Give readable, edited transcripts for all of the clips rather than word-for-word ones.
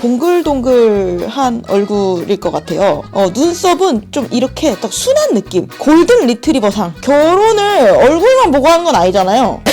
동글동글한 얼굴일 것 같아요. 눈썹은 좀 이렇게 딱 순한 느낌. 골든 리트리버상. 결혼을 얼굴만 보고 하는 건 아니잖아요.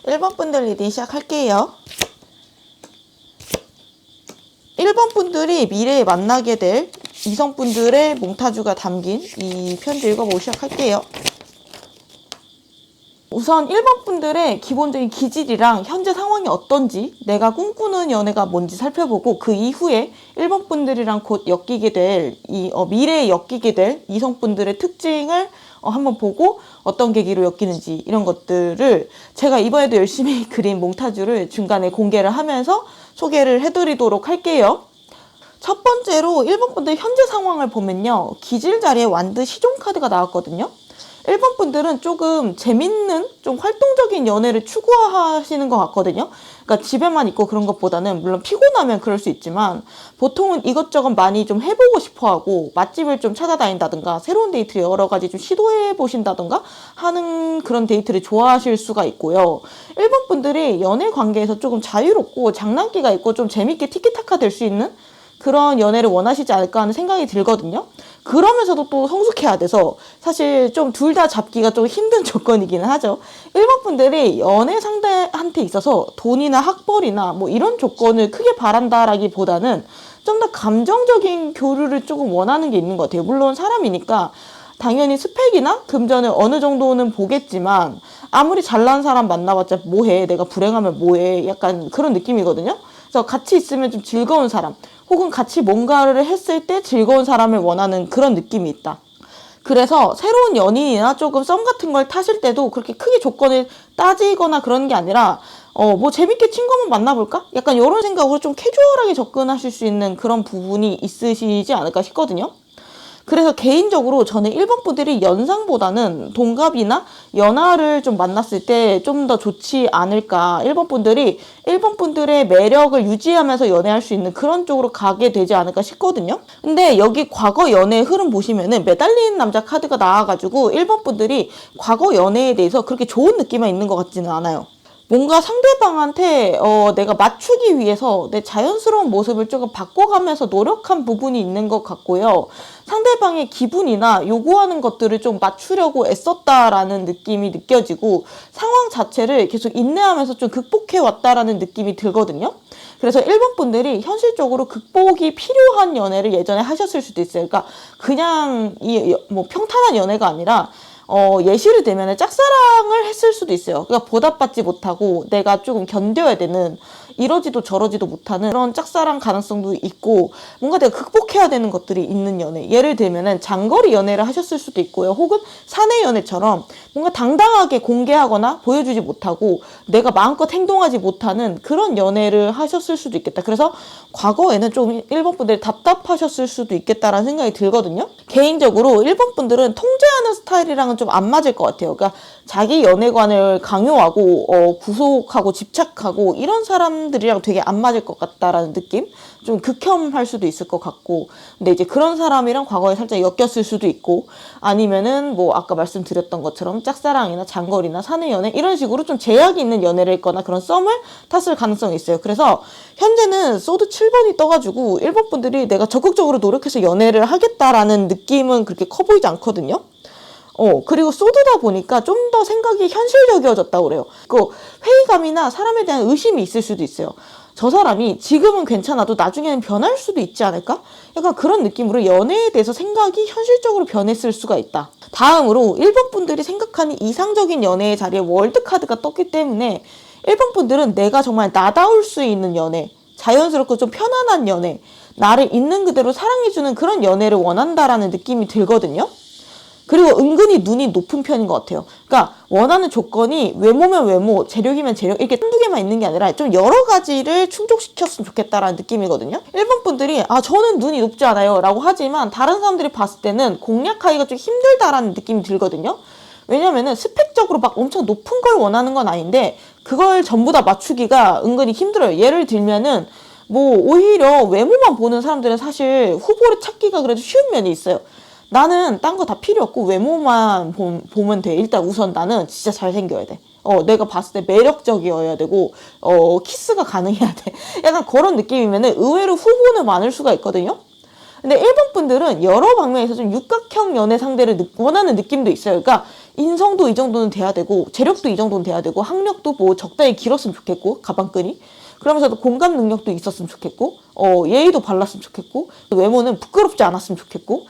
1번 분들 리딩 시작할게요. 1번 분들이 미래에 만나게 될 이성분들의 몽타주가 담긴 이 편지 읽어보고 시작할게요. 우선 1번 분들의 기본적인 기질이랑 현재 상황이 어떤지, 내가 꿈꾸는 연애가 뭔지 살펴보고 그 이후에 1번 분들이랑 곧 엮이게 될 미래에 엮이게 될 이성분들의 특징을 한번 보고 어떤 계기로 엮이는지 이런 것들을 제가 이번에도 열심히 그린 몽타주를 중간에 공개를 하면서 소개를 해드리도록 할게요. 첫 번째로 1번 분들 현재 상황을 보면요. 기질 자리에 완드 시종 카드가 나왔거든요. 1번 분들은 조금 재밌는, 좀 활동적인 연애를 추구하시는 것 같거든요. 그러니까 집에만 있고 그런 것보다는, 물론 피곤하면 그럴 수 있지만 보통은 이것저것 많이 좀 해보고 싶어하고 맛집을 좀 찾아다닌다든가 새로운 데이트를 여러 가지 좀 시도해 보신다든가 하는 그런 데이트를 좋아하실 수가 있고요. 1번 분들이 연애 관계에서 조금 자유롭고 장난기가 있고 좀 재밌게 티키타카 될 수 있는 그런 연애를 원하시지 않을까 하는 생각이 들거든요. 그러면서도 또 성숙해야 돼서 사실 좀 둘 다 잡기가 좀 힘든 조건이기는 하죠. 1번 분들이 연애 상대한테 있어서 돈이나 학벌이나 뭐 이런 조건을 크게 바란다라기보다는 좀 더 감정적인 교류를 조금 원하는 게 있는 것 같아요. 물론 사람이니까 당연히 스펙이나 금전을 어느 정도는 보겠지만 아무리 잘난 사람 만나봤자 뭐해, 내가 불행하면 뭐해, 약간 그런 느낌이거든요. 그래서 같이 있으면 좀 즐거운 사람, 혹은 같이 뭔가를 했을 때 즐거운 사람을 원하는 그런 느낌이 있다. 그래서 새로운 연인이나 조금 썸 같은 걸 타실 때도 그렇게 크게 조건을 따지거나 그런 게 아니라 뭐 재밌게 친구 한번 만나볼까? 약간 이런 생각으로 좀 캐주얼하게 접근하실 수 있는 그런 부분이 있으시지 않을까 싶거든요. 그래서 개인적으로 저는 1번 분들이 연상보다는 동갑이나 연하를 좀 만났을 때 좀 더 좋지 않을까. 1번 분들이 1번 분들의 매력을 유지하면서 연애할 수 있는 그런 쪽으로 가게 되지 않을까 싶거든요. 근데 여기 과거 연애 흐름 보시면은 매달리는 남자 카드가 나와가지고 1번 분들이 과거 연애에 대해서 그렇게 좋은 느낌만 있는 것 같지는 않아요. 뭔가 상대방한테 내가 맞추기 위해서 내 자연스러운 모습을 조금 바꿔가면서 노력한 부분이 있는 것 같고요. 상대방의 기분이나 요구하는 것들을 좀 맞추려고 애썼다라는 느낌이 느껴지고 상황 자체를 계속 인내하면서 좀 극복해왔다라는 느낌이 들거든요. 그래서 1번 분들이 현실적으로 극복이 필요한 연애를 예전에 하셨을 수도 있어요. 그러니까 그냥 뭐 평탄한 연애가 아니라 예시를 들면 짝사랑을 했을 수도 있어요. 그러니까 보답받지 못하고 내가 조금 견뎌야 되는, 이러지도 저러지도 못하는 그런 짝사랑 가능성도 있고, 뭔가 내가 극복해야 되는 것들이 있는 연애. 예를 들면은 장거리 연애를 하셨을 수도 있고요. 혹은 사내 연애처럼 뭔가 당당하게 공개하거나 보여주지 못하고 내가 마음껏 행동하지 못하는 그런 연애를 하셨을 수도 있겠다. 그래서 과거에는 좀 1번 분들이 답답하셨을 수도 있겠다라는 생각이 들거든요. 개인적으로 1번 분들은 통제하는 스타일이랑은 좀 안 맞을 것 같아요. 그러니까 자기 연애관을 강요하고 구속하고 집착하고 이런 사람들이랑 되게 안 맞을 것 같다라는 느낌? 좀 극혐할 수도 있을 것 같고, 근데 이제 그런 사람이랑 과거에 살짝 엮였을 수도 있고, 아니면은 뭐 아까 말씀드렸던 것처럼 짝사랑이나 장거리나 사내 연애 이런 식으로 좀 제약이 있는 연애를 했거나 그런 썸을 탔을 가능성이 있어요. 그래서 현재는 소드 7번이 떠가지고 1번 분들이 내가 적극적으로 노력해서 연애를 하겠다라는 느낌은 그렇게 커 보이지 않거든요. 그리고 쏟으다 보니까 좀 더 생각이 현실적이어졌다고 그래요. 그 회의감이나 사람에 대한 의심이 있을 수도 있어요. 저 사람이 지금은 괜찮아도 나중에는 변할 수도 있지 않을까? 약간 그런 느낌으로 연애에 대해서 생각이 현실적으로 변했을 수가 있다. 다음으로 일본 분들이 생각하는 이상적인 연애의 자리에 월드카드가 떴기 때문에 일본 분들은 내가 정말 나다울 수 있는 연애, 자연스럽고 좀 편안한 연애, 나를 있는 그대로 사랑해주는 그런 연애를 원한다라는 느낌이 들거든요. 그리고 은근히 눈이 높은 편인 것 같아요. 그러니까 원하는 조건이 외모면 외모, 재력이면 재력 이렇게 한두 개만 있는 게 아니라 좀 여러 가지를 충족시켰으면 좋겠다라는 느낌이거든요. 일본 분들이 저는 눈이 높지 않아요 라고 하지만 다른 사람들이 봤을 때는 공략하기가 좀 힘들다라는 느낌이 들거든요. 왜냐면은 스펙적으로 막 엄청 높은 걸 원하는 건 아닌데 그걸 전부 다 맞추기가 은근히 힘들어요. 예를 들면은 뭐 오히려 외모만 보는 사람들은 사실 후보를 찾기가 그래도 쉬운 면이 있어요. 나는 딴 거 다 필요 없고 외모만 보면 돼. 일단 우선 나는 진짜 잘생겨야 돼. 내가 봤을 때 매력적이어야 되고 키스가 가능해야 돼. 약간 그런 느낌이면은 의외로 후보는 많을 수가 있거든요. 근데 일본 분들은 여러 방면에서 좀 육각형 연애 상대를 원하는 느낌도 있어요. 그러니까 인성도 이 정도는 돼야 되고 재력도 이 정도는 돼야 되고 학력도 뭐 적당히 길었으면 좋겠고 가방끈이 그러면서도 공감 능력도 있었으면 좋겠고 예의도 발랐으면 좋겠고 외모는 부끄럽지 않았으면 좋겠고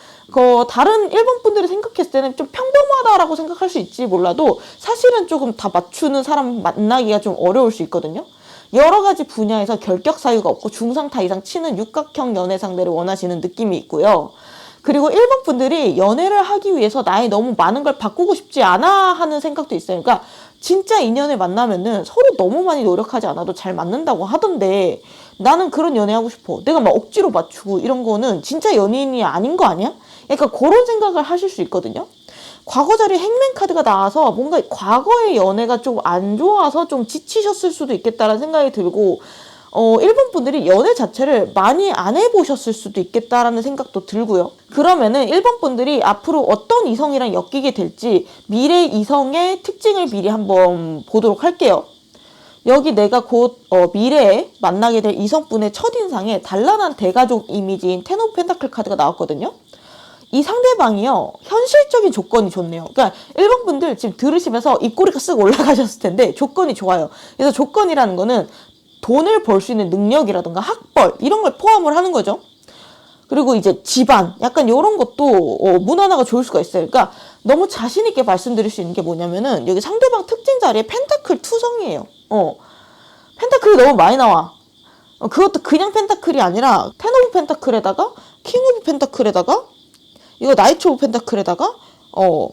다른 일본 분들이 생각했을 때는 좀 평범하다라고 생각할 수 있지 몰라도 사실은 조금 다 맞추는 사람 만나기가 좀 어려울 수 있거든요. 여러 가지 분야에서 결격 사유가 없고 중상타 이상 치는 육각형 연애 상대를 원하시는 느낌이 있고요. 그리고 일본 분들이 연애를 하기 위해서 나의 너무 많은 걸 바꾸고 싶지 않아 하는 생각도 있어요. 그러니까 진짜 인연을 만나면은 서로 너무 많이 노력하지 않아도 잘 맞는다고 하던데 나는 그런 연애하고 싶어. 내가 막 억지로 맞추고 이런 거는 진짜 연인이 아닌 거 아니야? 약간 그런 생각을 하실 수 있거든요. 과거 자리에 행맨 카드가 나와서 뭔가 과거의 연애가 좀 안 좋아서 좀 지치셨을 수도 있겠다라는 생각이 들고 일본 분들이 연애 자체를 많이 안 해보셨을 수도 있겠다라는 생각도 들고요. 그러면은 일본 분들이 앞으로 어떤 이성이랑 엮이게 될지 미래 이성의 특징을 미리 한번 보도록 할게요. 여기 내가 곧 미래에 만나게 될 이성분의 첫인상에 단란한 대가족 이미지인 텐 오브 펜타클 카드가 나왔거든요. 이 상대방이요 현실적인 조건이 좋네요. 그러니까 일본 분들 지금 들으시면서 입꼬리가 쓱 올라가셨을 텐데 조건이 좋아요. 그래서 조건이라는 거는 돈을 벌 수 있는 능력이라든가 학벌 이런 걸 포함을 하는 거죠. 그리고 이제 집안 약간 이런 것도 무난하가 좋을 수가 있어요. 그러니까 너무 자신 있게 말씀드릴 수 있는 게 뭐냐면은 여기 상대방 특징 자리에 펜타클 투성이에요. 펜타클이 너무 많이 나와. 그것도 그냥 펜타클이 아니라 텐 오브 펜타클에다가 킹 오브 펜타클에다가 이거 나이트 오브 펜타클에다가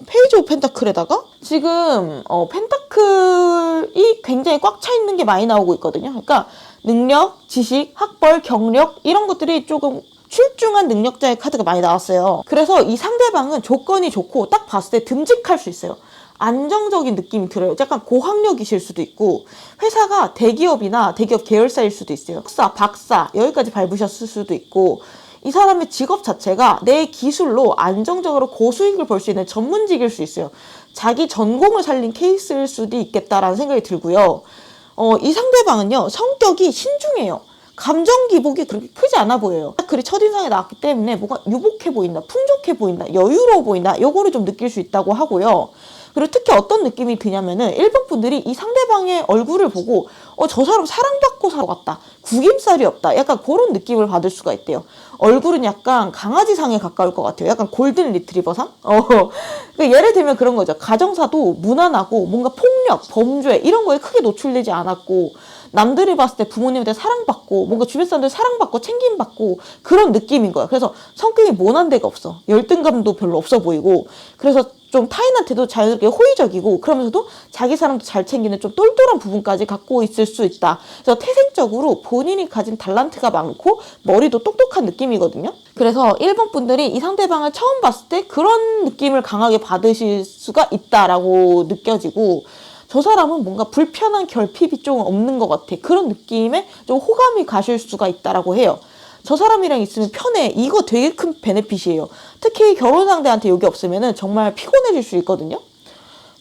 페이지 오브 펜타클에다가 지금 펜타클이 굉장히 꽉 차 있는 게 많이 나오고 있거든요. 그러니까 능력, 지식, 학벌, 경력 이런 것들이 조금 출중한 능력자의 카드가 많이 나왔어요. 그래서 이 상대방은 조건이 좋고 딱 봤을 때 듬직할 수 있어요. 안정적인 느낌이 들어요. 약간 고학력이실 수도 있고 회사가 대기업이나 대기업 계열사일 수도 있어요. 석사, 박사 여기까지 밟으셨을 수도 있고 이 사람의 직업 자체가 내 기술로 안정적으로 고수익을 벌 수 있는 전문직일 수 있어요. 자기 전공을 살린 케이스일 수도 있겠다라는 생각이 들고요. 이 상대방은요 성격이 신중해요. 감정 기복이 그렇게 크지 않아 보여요. 글이 첫인상에 나왔기 때문에 뭔가 유복해 보인다, 풍족해 보인다, 여유로워 보인다 요거를 좀 느낄 수 있다고 하고요. 그리고 특히 어떤 느낌이 드냐면은 일본 분들이 이 상대방의 얼굴을 보고 저 사람 사랑받고 살아갔다, 구김살이 없다 약간 그런 느낌을 받을 수가 있대요. 얼굴은 약간 강아지상에 가까울 것 같아요. 약간 골든 리트리버상? 그러니까 예를 들면 그런 거죠. 가정사도 무난하고 뭔가 폭력, 범죄 이런 거에 크게 노출되지 않았고 남들이 봤을 때 부모님한테 사랑받고 뭔가 주변 사람들 사랑받고 챙김받고 그런 느낌인 거야. 그래서 성격이 모난 데가 없어. 열등감도 별로 없어 보이고 그래서 좀 타인한테도 자연스럽게 호의적이고 그러면서도 자기 사람도 잘 챙기는 좀 똘똘한 부분까지 갖고 있을 수 있다. 그래서 태생적으로 본인이 가진 탤런트가 많고 머리도 똑똑한 느낌이거든요. 그래서 일본 분들이 이 상대방을 처음 봤을 때 그런 느낌을 강하게 받으실 수가 있다라고 느껴지고 저 사람은 뭔가 불편한 결핍이 좀 없는 것 같아. 그런 느낌에 좀 호감이 가실 수가 있다라고 해요. 저 사람이랑 있으면 편해. 이거 되게 큰 베네핏이에요. 특히 결혼 상대한테 여기 없으면은 정말 피곤해질 수 있거든요.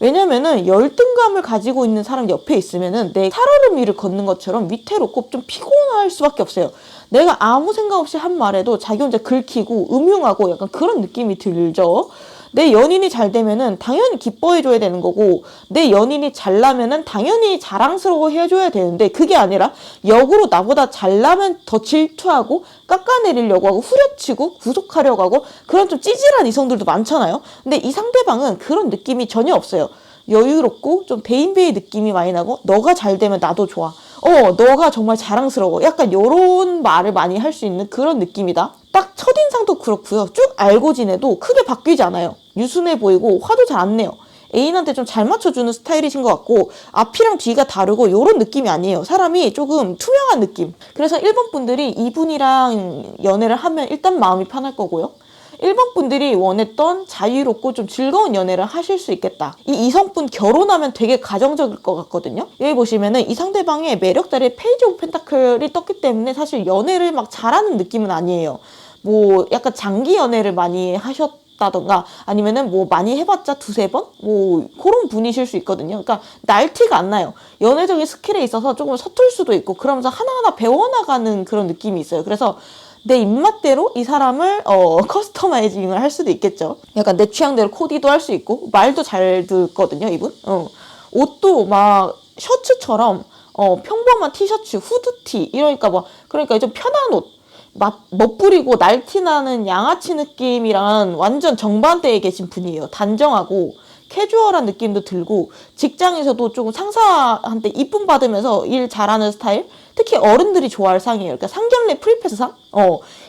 왜냐면은 열등감을 가지고 있는 사람 옆에 있으면은 내 살얼음 위를 걷는 것처럼 위태롭고 좀 피곤할 수밖에 없어요. 내가 아무 생각 없이 한 말에도 자기 혼자 긁히고 음흉하고 약간 그런 느낌이 들죠. 내 연인이 잘 되면은 당연히 기뻐해줘야 되는 거고, 내 연인이 잘나면은 당연히 자랑스러워 해줘야 되는데, 그게 아니라 역으로 나보다 잘나면 더 질투하고 깎아내리려고 하고 후려치고 구속하려고 하고, 그런 좀 찌질한 이성들도 많잖아요. 근데 이 상대방은 그런 느낌이 전혀 없어요. 여유롭고 좀 대인배의 느낌이 많이 나고, 너가 잘 되면 나도 좋아. 너가 정말 자랑스러워. 약간 요런 말을 많이 할 수 있는 그런 느낌이다. 딱 첫인상도 그렇고요. 쭉 알고 지내도 크게 바뀌지 않아요. 유순해 보이고 화도 잘 안 내요. 애인한테 좀 잘 맞춰주는 스타일이신 것 같고, 앞이랑 뒤가 다르고 요런 느낌이 아니에요. 사람이 조금 투명한 느낌. 그래서 1번 분들이 이분이랑 연애를 하면 일단 마음이 편할 거고요. 1번 분들이 원했던 자유롭고 좀 즐거운 연애를 하실 수 있겠다. 이 이성분 결혼하면 되게 가정적일 것 같거든요. 여기 보시면은 이 상대방의 매력달의 페이지 오브 펜타클이 떴기 때문에 사실 연애를 막 잘하는 느낌은 아니에요. 뭐 약간 장기 연애를 많이 하셨다던가 아니면은 뭐 많이 해봤자 두세 번? 뭐 그런 분이실 수 있거든요. 그러니까 날티가 안 나요. 연애적인 스킬에 있어서 조금 서툴 수도 있고 그러면서 하나하나 배워나가는 그런 느낌이 있어요. 그래서 내 입맛대로 이 사람을 커스터마이징을 할 수도 있겠죠. 약간 내 취향대로 코디도 할 수 있고 말도 잘 듣거든요, 이분. 옷도 막 셔츠처럼 평범한 티셔츠, 후드티 이러니까 뭐 그러니까 좀 편한 옷. 멋부리고 날티나는 양아치 느낌이랑 완전 정반대에 계신 분이에요. 단정하고 캐주얼한 느낌도 들고 직장에서도 조금 상사한테 이쁨 받으면서 일 잘하는 스타일. 특히 어른들이 좋아할 상이에요. 그러니까 상견례 프리패스상?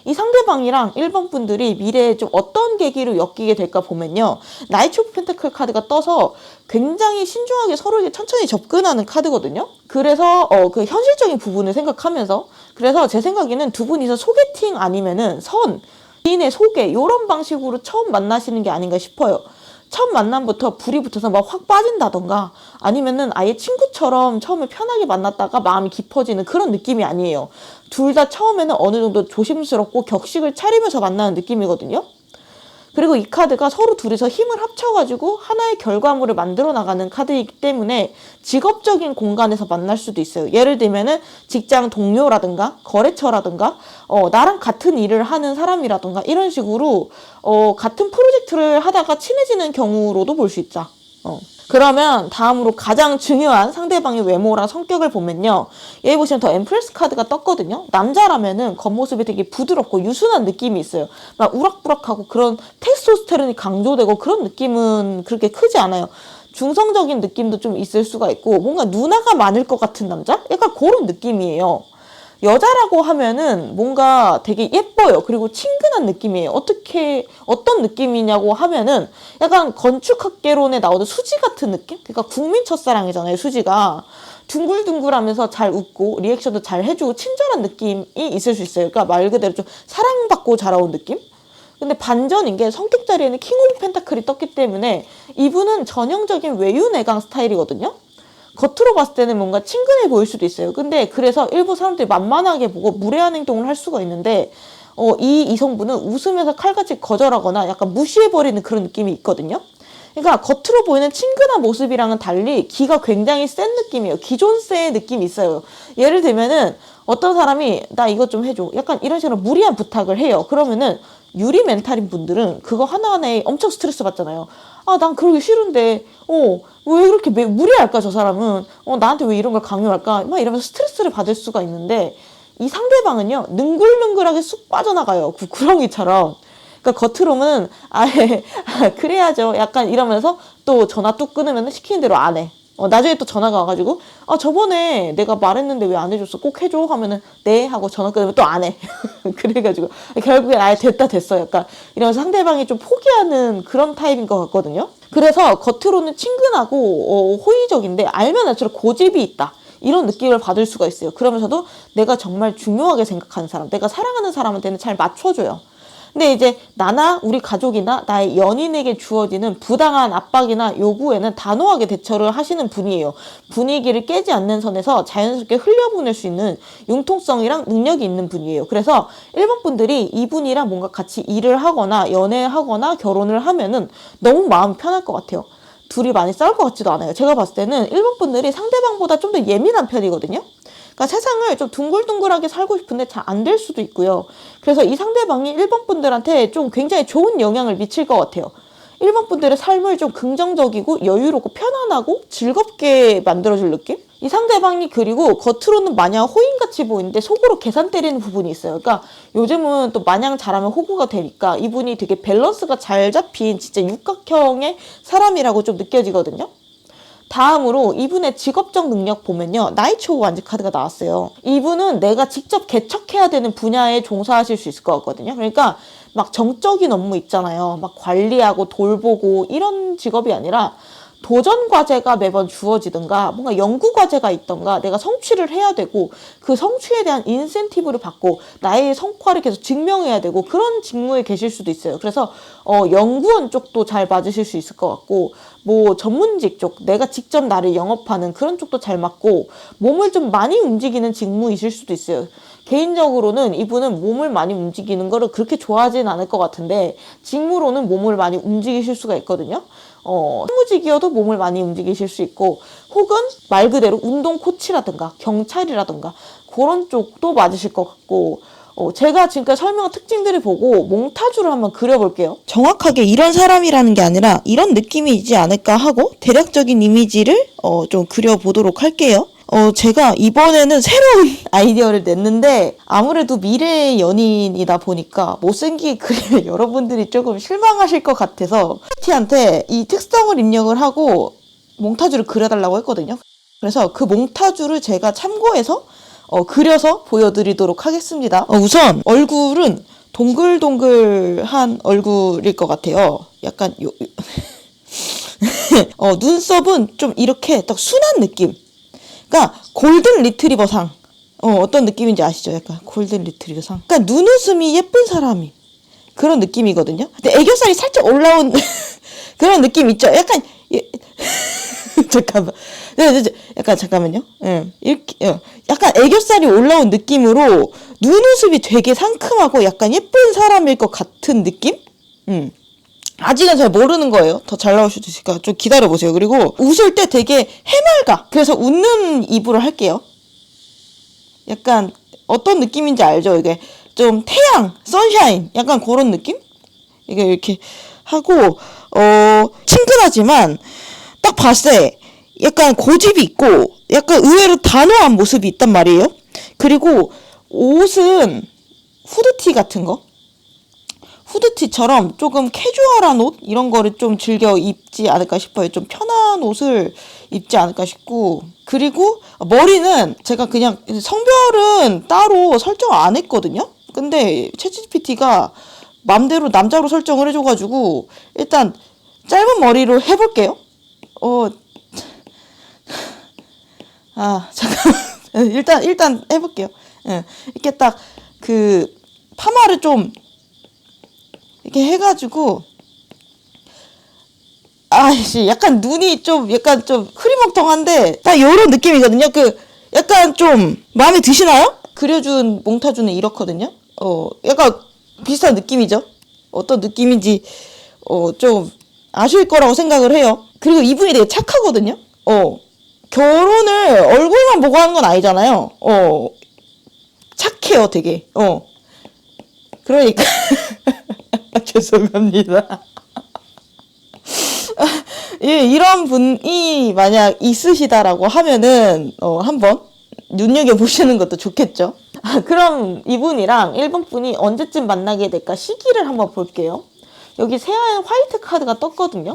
이 상대방이랑 1번 분들이 미래에 좀 어떤 계기로 엮이게 될까 보면요. 나이트 오브 펜타클 카드가 떠서 굉장히 신중하게 서로에게 천천히 접근하는 카드거든요. 그래서 그 현실적인 부분을 생각하면서 그래서 제 생각에는 두 분이서 소개팅 아니면은 지인의 소개 이런 방식으로 처음 만나시는 게 아닌가 싶어요. 첫 만남부터 불이 붙어서 막 확 빠진다던가 아니면은 아예 친구처럼 처음에 편하게 만났다가 마음이 깊어지는 그런 느낌이 아니에요. 둘 다 처음에는 어느 정도 조심스럽고 격식을 차리면서 만나는 느낌이거든요. 그리고 이 카드가 서로 둘이서 힘을 합쳐가지고 하나의 결과물을 만들어 나가는 카드이기 때문에 직업적인 공간에서 만날 수도 있어요. 예를 들면은 직장 동료라든가 거래처라든가 나랑 같은 일을 하는 사람이라든가 이런 식으로 같은 프로젝트를 하다가 친해지는 경우로도 볼 수 있죠. 그러면 다음으로 가장 중요한 상대방의 외모랑 성격을 보면요. 여기 보시면 더 엠프레스 카드가 떴거든요. 남자라면은 겉모습이 되게 부드럽고 유순한 느낌이 있어요. 막 우락부락하고 그런 테스토스테론이 강조되고 그런 느낌은 그렇게 크지 않아요. 중성적인 느낌도 좀 있을 수가 있고 뭔가 누나가 많을 것 같은 남자? 약간 그런 느낌이에요. 여자라고 하면은 뭔가 되게 예뻐요. 그리고 친근한 느낌이에요. 어떤 느낌이냐고 하면은 약간 건축학개론에 나오는 수지 같은 느낌? 그러니까 국민 첫사랑이잖아요, 수지가. 둥글둥글하면서 잘 웃고 리액션도 잘 해주고 친절한 느낌이 있을 수 있어요. 그러니까 말 그대로 좀 사랑받고 자라온 느낌? 근데 반전인 게 성격 자리에는 킹 오브 펜타클이 떴기 때문에 이분은 전형적인 외유내강 스타일이거든요. 겉으로 봤을 때는 뭔가 친근해 보일 수도 있어요. 근데 그래서 일부 사람들이 만만하게 보고 무례한 행동을 할 수가 있는데 이 이성분은 웃으면서 칼같이 거절하거나 약간 무시해버리는 그런 느낌이 있거든요. 그러니까 겉으로 보이는 친근한 모습이랑은 달리 기가 굉장히 센 느낌이에요. 기존세의 느낌이 있어요. 예를 들면은 어떤 사람이 나 이것 좀 해줘. 약간 이런 식으로 무리한 부탁을 해요. 그러면은 유리 멘탈인 분들은 그거 하나하나에 엄청 스트레스 받잖아요. 아, 난 그러기 싫은데, 왜 그렇게 무리할까, 저 사람은? 나한테 왜 이런 걸 강요할까? 막 이러면서 스트레스를 받을 수가 있는데, 이 상대방은요, 능글능글하게 쑥 빠져나가요. 구렁이처럼. 그러니까 겉으로는, 그래야죠. 약간 이러면서 또 전화 뚝 끊으면 시키는 대로 안 해. 나중에 또 전화가 와가지고, 저번에 내가 말했는데 왜 안 해줬어? 꼭 해줘? 하면은, 네? 하고 전화 끊으면 또 안 해. 그래가지고, 결국엔 아예 됐어. 약간, 이러면서 상대방이 좀 포기하는 그런 타입인 것 같거든요. 그래서 겉으로는 친근하고, 호의적인데, 알면 알수록 고집이 있다. 이런 느낌을 받을 수가 있어요. 그러면서도 내가 정말 중요하게 생각하는 사람, 내가 사랑하는 사람한테는 잘 맞춰줘요. 근데 이제 나나 우리 가족이나 나의 연인에게 주어지는 부당한 압박이나 요구에는 단호하게 대처를 하시는 분이에요. 분위기를 깨지 않는 선에서 자연스럽게 흘려보낼 수 있는 융통성이랑 능력이 있는 분이에요. 그래서 1번 분들이 이분이랑 뭔가 같이 일을 하거나 연애하거나 결혼을 하면은 너무 마음이 편할 것 같아요. 둘이 많이 싸울 것 같지도 않아요. 제가 봤을 때는 1번 분들이 상대방보다 좀 더 예민한 편이거든요. 그러니까 세상을 좀 둥글둥글하게 살고 싶은데 잘 안 될 수도 있고요. 그래서 이 상대방이 1번 분들한테 좀 굉장히 좋은 영향을 미칠 것 같아요. 1번 분들의 삶을 좀 긍정적이고 여유롭고 편안하고 즐겁게 만들어줄 느낌? 이 상대방이 그리고 겉으로는 마냥 호인같이 보이는데 속으로 계산 때리는 부분이 있어요. 그러니까 요즘은 또 마냥 잘하면 호구가 되니까 이분이 되게 밸런스가 잘 잡힌 진짜 육각형의 사람이라고 좀 느껴지거든요. 다음으로 이분의 직업적 능력 보면요. 나이츠 오브 완즈 카드가 나왔어요. 이분은 내가 직접 개척해야 되는 분야에 종사하실 수 있을 것 같거든요. 그러니까 막 정적인 업무 있잖아요. 막 관리하고 돌보고 이런 직업이 아니라 도전 과제가 매번 주어지든가 뭔가 연구 과제가 있던가 내가 성취를 해야 되고 그 성취에 대한 인센티브를 받고 나의 성과를 계속 증명해야 되고 그런 직무에 계실 수도 있어요. 그래서 연구원 쪽도 잘 맞으실 수 있을 것 같고 뭐 전문직 쪽 내가 직접 나를 영업하는 그런 쪽도 잘 맞고 몸을 좀 많이 움직이는 직무이실 수도 있어요. 개인적으로는 이분은 몸을 많이 움직이는 거를 그렇게 좋아하진 않을 것 같은데 직무로는 몸을 많이 움직이실 수가 있거든요. 사무직이어도 몸을 많이 움직이실 수 있고 혹은 말 그대로 운동 코치라든가 경찰이라든가 그런 쪽도 맞으실 것 같고 제가 지금까지 설명한 특징들을 보고 몽타주를 한번 그려볼게요. 정확하게 이런 사람이라는 게 아니라 이런 느낌이지 않을까 하고 대략적인 이미지를 좀 그려보도록 할게요. 제가 이번에는 새로운 아이디어를 냈는데 아무래도 미래의 연인이다 보니까 못생기게 그리면 여러분들이 조금 실망하실 것 같아서 티한테 이 특성을 입력을 하고 몽타주를 그려달라고 했거든요. 그래서 그 몽타주를 제가 참고해서 그려서 보여드리도록 하겠습니다. 우선 얼굴은 동글동글한 얼굴일 것 같아요. 약간 눈썹은 좀 이렇게 딱 순한 느낌. 그러니까 골든 리트리버상 어떤 느낌인지 아시죠? 약간 골든 리트리버상. 그러니까 눈웃음이 예쁜 사람이 그런 느낌이거든요. 근데 애교살이 살짝 올라온 그런 느낌 있죠? 약간 잠깐만. 약간 잠깐만요. 이렇게 약간 애교살이 올라온 느낌으로 눈웃음이 되게 상큼하고 약간 예쁜 사람일 것 같은 느낌? 아직은 잘 모르는 거예요. 더 잘 나올 수도 있으니까 좀 기다려보세요. 그리고 웃을 때 되게 해맑아. 그래서 웃는 입으로 할게요. 약간 어떤 느낌인지 알죠? 이게 좀 태양, 선샤인 약간 그런 느낌? 이게 이렇게 하고 친근하지만 딱 봤을 때 약간 고집이 있고 약간 의외로 단호한 모습이 있단 말이에요. 그리고 옷은 후드티 같은 거? 후드티처럼 조금 캐주얼한 옷 이런 거를 좀 즐겨 입지 않을까 싶어요. 좀 편한 옷을 입지 않을까 싶고 그리고 머리는 제가 그냥 성별은 따로 설정 안 했거든요. 근데 챗GPT가 맘대로 남자로 설정을 해줘가지고 일단 짧은 머리로 해볼게요. 잠깐 일단 해볼게요. 이렇게 딱 그 파마를 좀 이렇게 해가지고 약간 눈이 좀 약간 좀 흐리멍텅한데 딱 요런 느낌이거든요. 그 약간 좀 마음에 드시나요? 그려준 몽타주는 이렇거든요. 약간 비슷한 느낌이죠. 어떤 느낌인지 좀 아실 거라고 생각을 해요. 그리고 이분이 되게 착하거든요. 결혼을 얼굴만 보고 하는 건 아니잖아요. 착해요, 되게. 그러니까 죄송합니다. 예, 이런 분이 만약 있으시다라고 하면은 한번 눈여겨보시는 것도 좋겠죠. 그럼 이분이랑 1번 분이 언제쯤 만나게 될까 시기를 한번 볼게요. 여기 새하얀 화이트 카드가 떴거든요.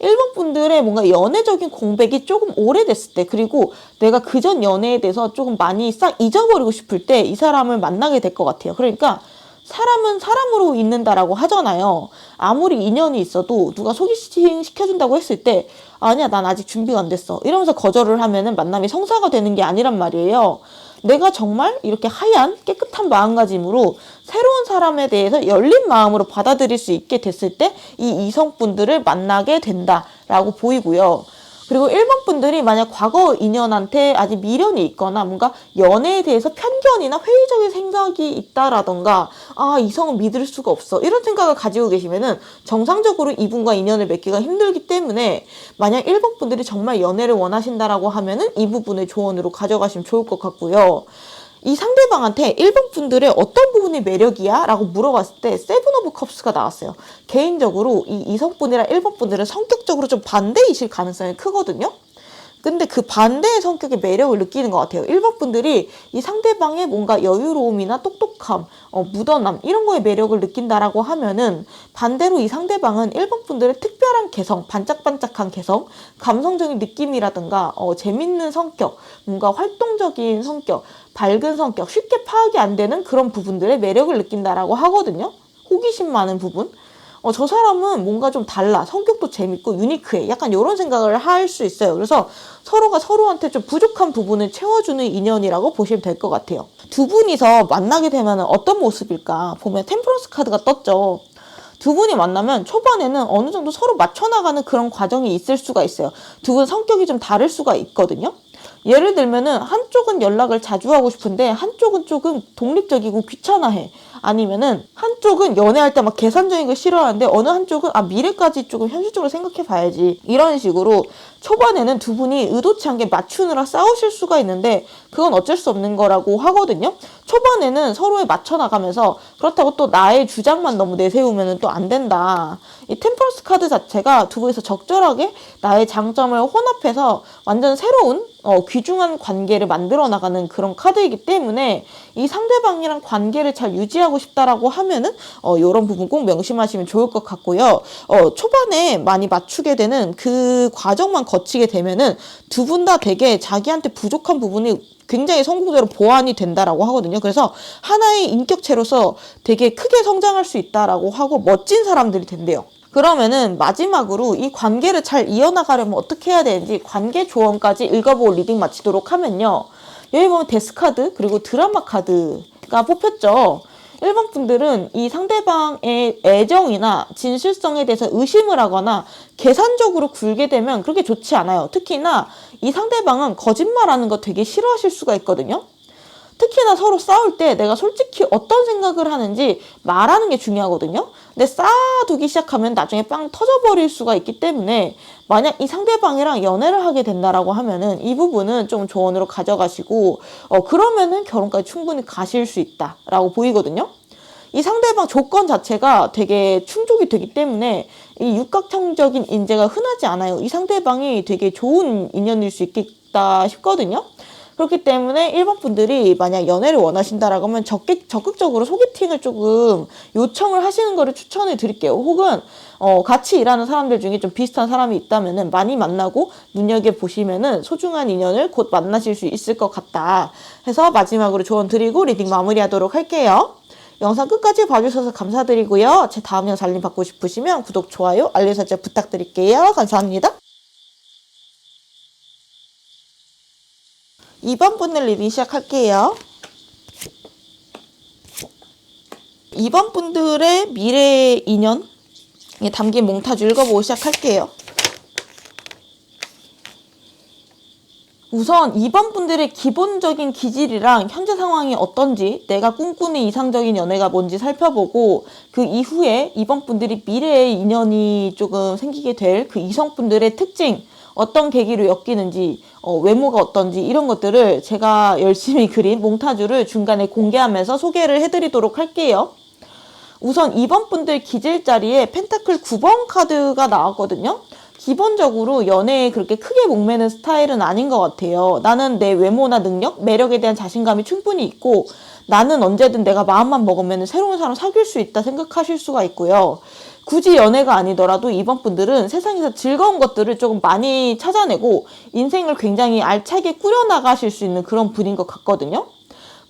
1번 분들의 뭔가 연애적인 공백이 조금 오래됐을 때 그리고 내가 그전 연애에 대해서 조금 많이 싹 잊어버리고 싶을 때 이 사람을 만나게 될 것 같아요. 그러니까 사람은 사람으로 있는다라고 하잖아요. 아무리 인연이 있어도 누가 소개팅 시켜준다고 했을 때 아니야 난 아직 준비가 안 됐어 이러면서 거절을 하면은 만남이 성사가 되는 게 아니란 말이에요. 내가 정말 이렇게 하얀 깨끗한 마음가짐으로 새로운 사람에 대해서 열린 마음으로 받아들일 수 있게 됐을 때 이 이성분들을 만나게 된다라고 보이고요. 그리고 1번 분들이 만약 과거 인연한테 아직 미련이 있거나 뭔가 연애에 대해서 편견이나 회의적인 생각이 있다라던가 이성은 믿을 수가 없어 이런 생각을 가지고 계시면은 정상적으로 이분과 인연을 맺기가 힘들기 때문에 만약 1번 분들이 정말 연애를 원하신다라고 하면은 이 부분을 조언으로 가져가시면 좋을 것 같고요. 이 상대방한테 1번 분들의 어떤 부분이 매력이야? 라고 물어봤을 때 세븐 오브 컵스가 나왔어요. 개인적으로 이 이성분이랑 1번 분들은 성격적으로 좀 반대이실 가능성이 크거든요. 근데 그 반대의 성격의 매력을 느끼는 것 같아요. 1번 분들이 이 상대방의 뭔가 여유로움이나 똑똑함, 묻어남 이런 거에 매력을 느낀다라고 하면은 반대로 이 상대방은 1번 분들의 특별한 개성, 반짝반짝한 개성, 감성적인 느낌이라든가 재밌는 성격, 뭔가 활동적인 성격, 밝은 성격, 쉽게 파악이 안 되는 그런 부분들의 매력을 느낀다라고 하거든요. 호기심 많은 부분. 저 사람은 뭔가 좀 달라. 성격도 재밌고 유니크해. 약간 이런 생각을 할 수 있어요. 그래서 서로가 서로한테 좀 부족한 부분을 채워주는 인연이라고 보시면 될 것 같아요. 두 분이서 만나게 되면 어떤 모습일까? 보면 템퍼런스 카드가 떴죠. 두 분이 만나면 초반에는 어느 정도 서로 맞춰나가는 그런 과정이 있을 수가 있어요. 두 분 성격이 좀 다를 수가 있거든요. 예를 들면은 한쪽은 연락을 자주 하고 싶은데 한쪽은 조금 독립적이고 귀찮아해. 아니면은 한쪽은 연애할 때 막 계산적인 거 싫어하는데 어느 한쪽은 미래까지 조금 현실적으로 생각해 봐야지. 이런 식으로 초반에는 두 분이 의도치 않게 맞추느라 싸우실 수가 있는데 그건 어쩔 수 없는 거라고 하거든요. 초반에는 서로에 맞춰 나가면서 그렇다고 또 나의 주장만 너무 내세우면 또 안 된다. 이 템퍼런스 카드 자체가 두 분이서 적절하게 나의 장점을 혼합해서 완전 새로운 귀중한 관계를 만들어 나가는 그런 카드이기 때문에 이 상대방이랑 관계를 잘 유지하고 싶다라고 하면은 이런 부분 꼭 명심하시면 좋을 것 같고요. 초반에 많이 맞추게 되는 그 과정만 거치게 되면은 두 분 다 되게 자기한테 부족한 부분이 굉장히 성공적으로 보완이 된다라고 하거든요. 그래서 하나의 인격체로서 되게 크게 성장할 수 있다라고 하고 멋진 사람들이 된대요. 그러면은 마지막으로 이 관계를 잘 이어나가려면 어떻게 해야 되는지 관계 조언까지 읽어보고 리딩 마치도록 하면요. 여기 보면 데스 카드 그리고 드라마 카드가 뽑혔죠. 1번 분들은 이 상대방의 애정이나 진실성에 대해서 의심을 하거나 계산적으로 굴게 되면 그렇게 좋지 않아요. 특히나 이 상대방은 거짓말하는 거 되게 싫어하실 수가 있거든요. 특히나 서로 싸울 때 내가 솔직히 어떤 생각을 하는지 말하는 게 중요하거든요. 근데 쌓아두기 시작하면 나중에 빵 터져버릴 수가 있기 때문에 만약 이 상대방이랑 연애를 하게 된다라고 하면은 이 부분은 좀 조언으로 가져가시고 그러면은 결혼까지 충분히 가실 수 있다라고 보이거든요. 이 상대방 조건 자체가 되게 충족이 되기 때문에 이 육각형적인 인재가 흔하지 않아요. 이 상대방이 되게 좋은 인연일 수 있겠다 싶거든요. 그렇기 때문에 1번 분들이 만약 연애를 원하신다라고 하면 적극적으로 소개팅을 조금 요청을 하시는 거를 추천해 드릴게요. 혹은 같이 일하는 사람들 중에 좀 비슷한 사람이 있다면은 많이 만나고 눈여겨보시면은 소중한 인연을 곧 만나실 수 있을 것 같다 해서 마지막으로 조언 드리고 리딩 마무리하도록 할게요. 영상 끝까지 봐주셔서 감사드리고요. 제 다음 영상 알림 받고 싶으시면 구독, 좋아요, 알림 설정 부탁드릴게요. 감사합니다. 2번 분들 리딩 시작할게요. 2번 분들의 미래의 인연에 담긴 몽타주 읽어보고 시작할게요. 우선 2번 분들의 기본적인 기질이랑 현재 상황이 어떤지 내가 꿈꾸는 이상적인 연애가 뭔지 살펴보고 그 이후에 2번 분들이 미래의 인연이 조금 생기게 될 그 이성분들의 특징 어떤 계기로 엮이는지 외모가 어떤지 이런 것들을 제가 열심히 그린 몽타주를 중간에 공개하면서 소개를 해드리도록 할게요. 우선 2번 분들 기질 자리에 펜타클 9번 카드가 나왔거든요. 기본적으로 연애에 그렇게 크게 목매는 스타일은 아닌 것 같아요. 나는 내 외모나 능력, 매력에 대한 자신감이 충분히 있고 나는 언제든 내가 마음만 먹으면 새로운 사람 사귈 수 있다 생각하실 수가 있고요. 굳이 연애가 아니더라도 2번 분들은 세상에서 즐거운 것들을 조금 많이 찾아내고 인생을 굉장히 알차게 꾸려나가실 수 있는 그런 분인 것 같거든요.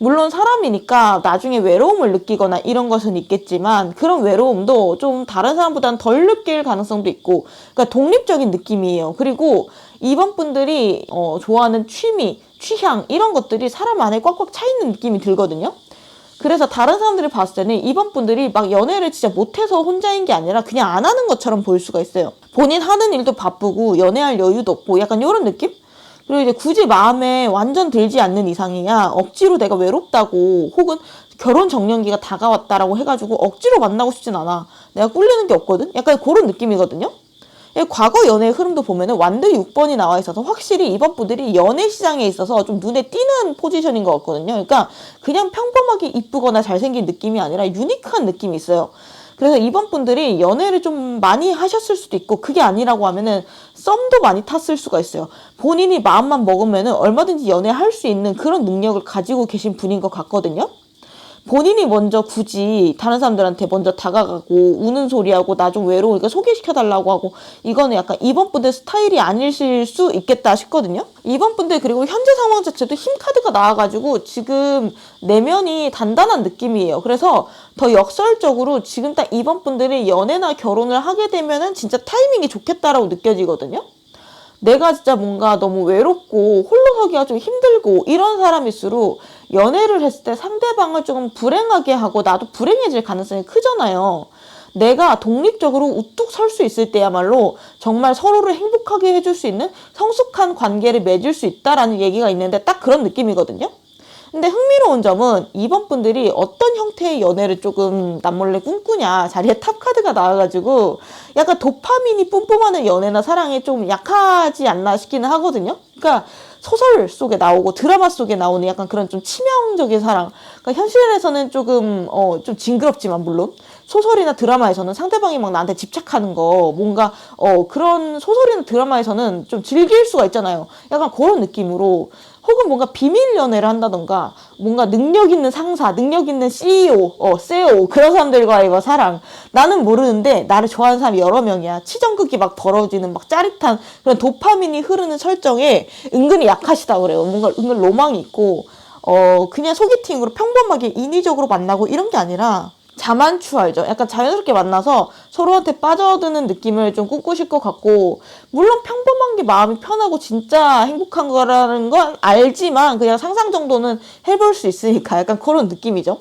물론 사람이니까 나중에 외로움을 느끼거나 이런 것은 있겠지만 그런 외로움도 좀 다른 사람보다는 덜 느낄 가능성도 있고 그러니까 독립적인 느낌이에요. 그리고 2번 분들이 좋아하는 취미, 취향 이런 것들이 사람 안에 꽉꽉 차 있는 느낌이 들거든요. 그래서 다른 사람들이 봤을 때는 2번 분들이 막 연애를 진짜 못해서 혼자인 게 아니라 그냥 안 하는 것처럼 보일 수가 있어요. 본인 하는 일도 바쁘고 연애할 여유도 없고 약간 이런 느낌? 그리고 이제 굳이 마음에 완전 들지 않는 이상이야 억지로 내가 외롭다고 혹은 결혼 정년기가 다가왔다라고 해가지고 억지로 만나고 싶진 않아. 내가 꿀리는 게 없거든? 약간 그런 느낌이거든요. 과거 연애의 흐름도 보면은 완드 6번이 나와 있어서 확실히 이번 분들이 연애 시장에 있어서 좀 눈에 띄는 포지션인 것 같거든요. 그러니까 그냥 평범하게 이쁘거나 잘생긴 느낌이 아니라 유니크한 느낌이 있어요. 그래서 이번 분들이 연애를 좀 많이 하셨을 수도 있고, 그게 아니라고 하면은 썸도 많이 탔을 수가 있어요. 본인이 마음만 먹으면은 얼마든지 연애할 수 있는 그런 능력을 가지고 계신 분인 것 같거든요. 본인이 먼저 굳이 다른 사람들한테 먼저 다가가고 우는 소리하고 나 좀 외로우니까 소개시켜달라고 하고, 이거는 약간 이번 분들 스타일이 아니실 수 있겠다 싶거든요. 이번 분들 그리고 현재 상황 자체도 힘카드가 나와가지고 지금 내면이 단단한 느낌이에요. 그래서 더 역설적으로 지금 딱 이번 분들이 연애나 결혼을 하게 되면은 진짜 타이밍이 좋겠다라고 느껴지거든요. 내가 진짜 뭔가 너무 외롭고 홀로 서기가 좀 힘들고 이런 사람일수록 연애를 했을 때 상대방을 조금 불행하게 하고 나도 불행해질 가능성이 크잖아요. 내가 독립적으로 우뚝 설 수 있을 때야말로 정말 서로를 행복하게 해줄 수 있는 성숙한 관계를 맺을 수 있다라는 얘기가 있는데 딱 그런 느낌이거든요. 근데 흥미로운 점은 이번 분들이 어떤 형태의 연애를 조금 남몰래 꿈꾸냐, 자리에 탑카드가 나와가지고 약간 도파민이 뿜뿜하는 연애나 사랑에 좀 약하지 않나 싶기는 하거든요. 그러니까 소설 속에 나오고 드라마 속에 나오는 약간 그런 좀 치명적인 사랑. 그러니까 현실에서는 조금 좀 징그럽지만, 물론 소설이나 드라마에서는 상대방이 막 나한테 집착하는 거, 뭔가 그런 소설이나 드라마에서는 좀 즐길 수가 있잖아요. 약간 그런 느낌으로, 혹은 뭔가 비밀 연애를 한다던가, 뭔가 능력 있는 상사, 능력 있는 CEO, CEO, 그런 사람들과의 사랑. 나는 모르는데 나를 좋아하는 사람이 여러 명이야. 치정극이 막 벌어지는 막 짜릿한 그런 도파민이 흐르는 설정에 은근히 약하시다 그래요. 뭔가 은근 로망이 있고, 그냥 소개팅으로 평범하게 인위적으로 만나고 이런 게 아니라 자만추 알죠? 약간 자연스럽게 만나서 서로한테 빠져드는 느낌을 좀 꿈꾸실 것 같고, 물론 평범한 게 마음이 편하고 진짜 행복한 거라는 건 알지만 그냥 상상 정도는 해볼 수 있으니까 약간 그런 느낌이죠.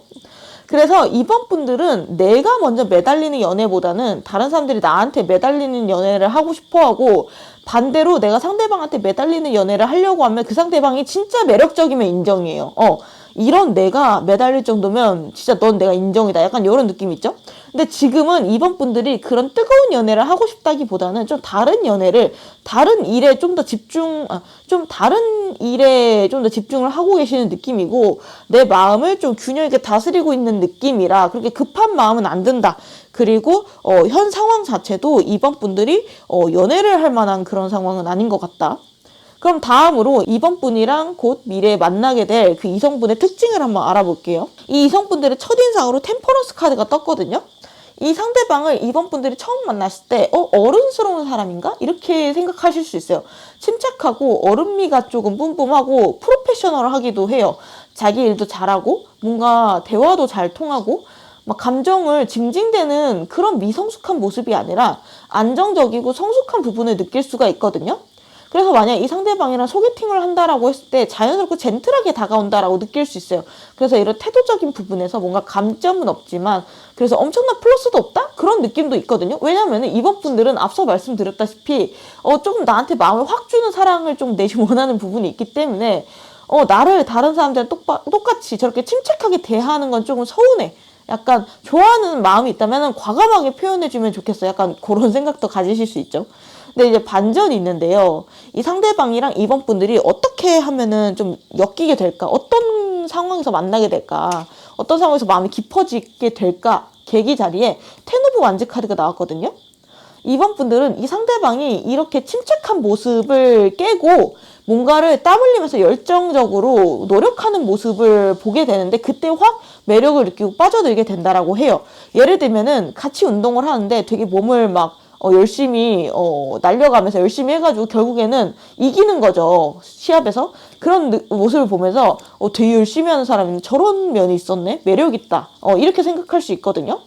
그래서 이번 분들은 내가 먼저 매달리는 연애보다는 다른 사람들이 나한테 매달리는 연애를 하고 싶어 하고, 반대로 내가 상대방한테 매달리는 연애를 하려고 하면 그 상대방이 진짜 매력적이면 인정이에요. 이런 내가 매달릴 정도면 진짜 넌 내가 인정이다. 약간 이런 느낌 있죠? 근데 지금은 이번 분들이 그런 뜨거운 연애를 하고 싶다기보다는 좀 다른 연애를, 다른 일에 좀 더 다른 일에 좀 더 집중을 하고 계시는 느낌이고, 내 마음을 좀 균형 있게 다스리고 있는 느낌이라 그렇게 급한 마음은 안 든다. 그리고 현 상황 자체도 이번 분들이 연애를 할 만한 그런 상황은 아닌 것 같다. 그럼 다음으로 이번 분이랑 곧 미래에 만나게 될 그 이성분의 특징을 한번 알아볼게요. 이 이성분들의 첫인상으로 템퍼런스 카드가 떴거든요. 이 상대방을 이번 분들이 처음 만났을 때 어른스러운 사람인가? 이렇게 생각하실 수 있어요. 침착하고 어른미가 조금 뿜뿜하고 프로페셔널하기도 해요. 자기 일도 잘하고 뭔가 대화도 잘 통하고 막 감정을 징징대는 그런 미성숙한 모습이 아니라 안정적이고 성숙한 부분을 느낄 수가 있거든요. 그래서 만약 이 상대방이랑 소개팅을 한다라고 했을 때 자연스럽고 젠틀하게 다가온다라고 느낄 수 있어요. 그래서 이런 태도적인 부분에서 뭔가 감점은 없지만 그래서 엄청난 플러스도 없다? 그런 느낌도 있거든요. 왜냐면 이번 분들은 앞서 말씀드렸다시피 조금 나한테 마음을 확 주는 사랑을 좀 내지 원하는 부분이 있기 때문에 나를 다른 사람들이랑 똑같이 저렇게 침착하게 대하는 건 조금 서운해. 약간 좋아하는 마음이 있다면 과감하게 표현해주면 좋겠어. 약간 그런 생각도 가지실 수 있죠. 근데 이제 반전이 있는데요. 이 상대방이랑 이번 분들이 어떻게 하면은 좀 엮이게 될까? 어떤 상황에서 만나게 될까? 어떤 상황에서 마음이 깊어지게 될까? 계기 자리에 텐 오브 완즈 카드가 나왔거든요. 이번 분들은 이 상대방이 이렇게 침착한 모습을 깨고 뭔가를 땀 흘리면서 열정적으로 노력하는 모습을 보게 되는데 그때 확 매력을 느끼고 빠져들게 된다라고 해요. 예를 들면은 같이 운동을 하는데 되게 몸을 막 열심히 날려가면서 열심히 해가지고 결국에는 이기는 거죠. 시합에서. 그런 모습을 보면서 되게 열심히 하는 사람인데 저런 면이 있었네? 매력있다. 이렇게 생각할 수 있거든요.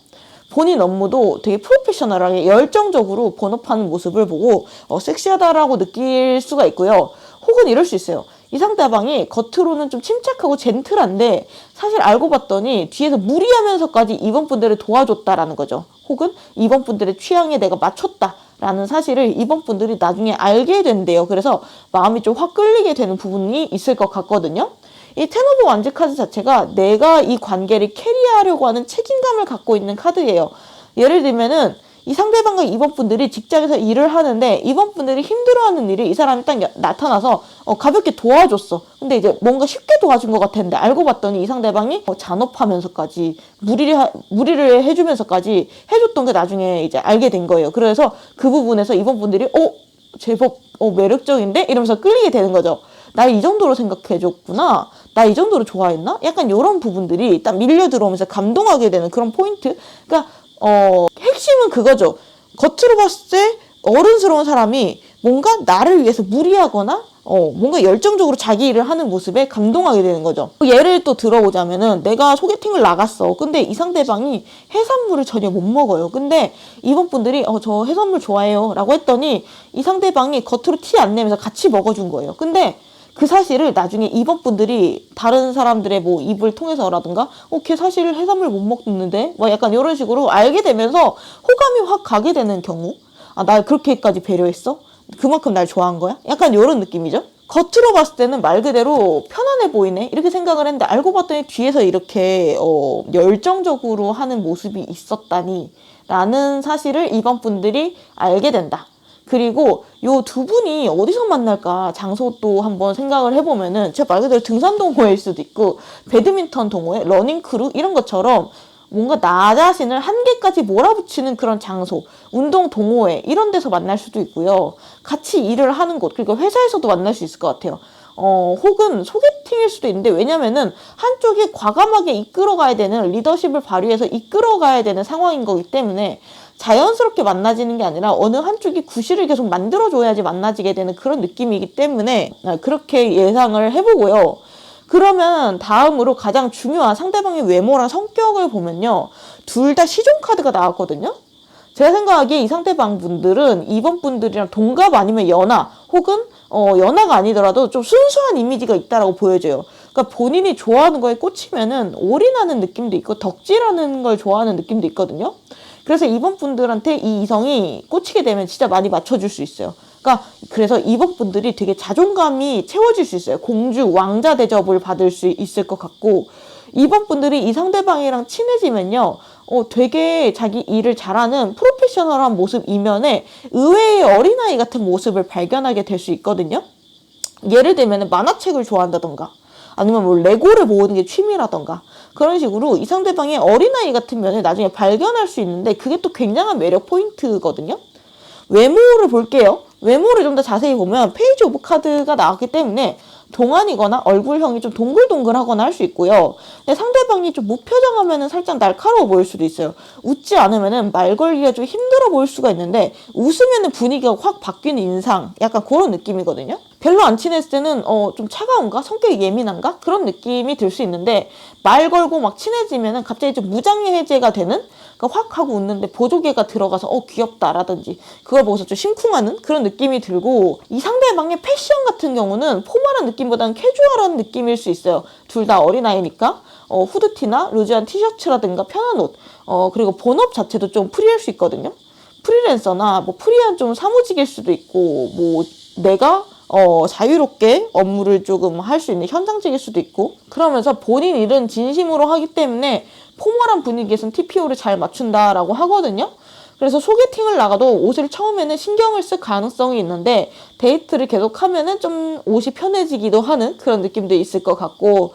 본인 업무도 되게 프로페셔널하게 열정적으로 본업하는 모습을 보고 섹시하다라고 느낄 수가 있고요. 혹은 이럴 수 있어요. 이 상대방이 겉으로는 좀 침착하고 젠틀한데 사실 알고 봤더니 뒤에서 무리하면서까지 이번 분들을 도와줬다라는 거죠. 혹은 이번 분들의 취향에 내가 맞췄다라는 사실을 이번 분들이 나중에 알게 된대요. 그래서 마음이 좀 확 끌리게 되는 부분이 있을 것 같거든요. 이 텐 오브 완즈 카드 자체가 내가 이 관계를 캐리하려고 하는 책임감을 갖고 있는 카드예요. 예를 들면은 이 상대방과 2번 분들이 직장에서 일을 하는데 2번 분들이 힘들어하는 일이 이 사람이 딱 나타나서 가볍게 도와줬어. 근데 이제 뭔가 쉽게 도와준 것 같았는데 알고 봤더니 이 상대방이 잔업하면서까지 무리를 해주면서까지 해줬던 게 나중에 이제 알게 된 거예요. 그래서 그 부분에서 2번 분들이 제법 매력적인데? 이러면서 끌리게 되는 거죠. 나 이 정도로 생각해줬구나. 나 이 정도로 좋아했나? 약간 이런 부분들이 딱 밀려 들어오면서 감동하게 되는 그런 포인트. 그러니까 핵심은 그거죠. 겉으로 봤을 때 어른스러운 사람이 뭔가 나를 위해서 무리하거나 뭔가 열정적으로 자기 일을 하는 모습에 감동하게 되는 거죠. 예를 또 들어보자면은 내가 소개팅을 나갔어. 근데 이 상대방이 해산물을 전혀 못 먹어요. 근데 이번 분들이 저 해산물 좋아해요 라고 했더니 이 상대방이 겉으로 티 안 내면서 같이 먹어준 거예요. 근데 그 사실을 나중에 이번 분들이 다른 사람들의 뭐 입을 통해서라든가 걔 사실 해산물 못 먹는데 뭐 약간 이런 식으로 알게 되면서 호감이 확 가게 되는 경우. 날 그렇게까지 배려했어? 그만큼 날 좋아한 거야? 약간 이런 느낌이죠. 겉으로 봤을 때는 말 그대로 편안해 보이네 이렇게 생각을 했는데 알고 봤더니 뒤에서 이렇게 열정적으로 하는 모습이 있었다니 라는 사실을 이번 분들이 알게 된다. 그리고 요 두 분이 어디서 만날까 장소도 한번 생각을 해보면은 제 말 그대로 등산 동호회일 수도 있고 배드민턴 동호회, 러닝 크루 이런 것처럼 뭔가 나 자신을 한계까지 몰아붙이는 그런 장소, 운동 동호회 이런 데서 만날 수도 있고요. 같이 일을 하는 곳, 그리고 회사에서도 만날 수 있을 것 같아요. 혹은 소개팅일 수도 있는데 왜냐면은 한쪽이 과감하게 이끌어가야 되는 리더십을 발휘해서 이끌어가야 되는 상황인 거기 때문에 자연스럽게 만나지는 게 아니라 어느 한쪽이 구실을 계속 만들어줘야지 만나지게 되는 그런 느낌이기 때문에 그렇게 예상을 해보고요. 그러면 다음으로 가장 중요한 상대방의 외모랑 성격을 보면요. 둘 다 시종카드가 나왔거든요. 제가 생각하기에 이 상대방 분들은 이번 분들이랑 동갑 아니면 연하 혹은 연하가 아니더라도 좀 순수한 이미지가 있다라고 보여져요. 그러니까 본인이 좋아하는 거에 꽂히면은 올인하는 느낌도 있고 덕질하는 걸 좋아하는 느낌도 있거든요. 그래서 이번 분들한테 이 이성이 꽂히게 되면 진짜 많이 맞춰줄 수 있어요. 그러니까 그래서 이번 분들이 되게 자존감이 채워질 수 있어요. 공주, 왕자 대접을 받을 수 있을 것 같고 이번 분들이 이 상대방이랑 친해지면요. 되게 자기 일을 잘하는 프로페셔널한 모습 이면에 의외의 어린아이 같은 모습을 발견하게 될 수 있거든요. 예를 들면 만화책을 좋아한다던가 아니면 뭐 레고를 모으는 게 취미라던가 그런 식으로 이 상대방의 어린아이 같은 면을 나중에 발견할 수 있는데 그게 또 굉장한 매력 포인트거든요. 외모를 볼게요. 외모를 좀 더 자세히 보면 페이지 오브 카드가 나왔기 때문에 동안이거나 얼굴형이 좀 동글동글하거나 할 수 있고요. 근데 상대방이 좀 무표정하면은 살짝 날카로워 보일 수도 있어요. 웃지 않으면은 말 걸기가 좀 힘들어 보일 수가 있는데 웃으면은 분위기가 확 바뀌는 인상, 약간 그런 느낌이거든요. 별로 안 친했을 때는 좀 차가운가? 성격이 예민한가? 그런 느낌이 들 수 있는데 말 걸고 막 친해지면은 갑자기 좀 무장해 해제가 되는? 그러니까 확 하고 웃는데 보조개가 들어가서 귀엽다라든지 그걸 보고서 좀 심쿵하는 그런 느낌이 들고 이 상대방의 패션 같은 경우는 포멀한 느낌보다는 캐주얼한 느낌일 수 있어요. 둘 다 어린아이니까 후드티나 루즈한 티셔츠라든가 편한 옷 그리고 본업 자체도 좀 프리할 수 있거든요. 프리랜서나 뭐 프리한 좀 사무직일 수도 있고 뭐 내가 자유롭게 업무를 조금 할 수 있는 현장직일 수도 있고 그러면서 본인 일은 진심으로 하기 때문에 포멀한 분위기에서는 TPO를 잘 맞춘다라고 하거든요. 그래서 소개팅을 나가도 옷을 처음에는 신경을 쓸 가능성이 있는데 데이트를 계속하면은 좀 옷이 편해지기도 하는 그런 느낌도 있을 것 같고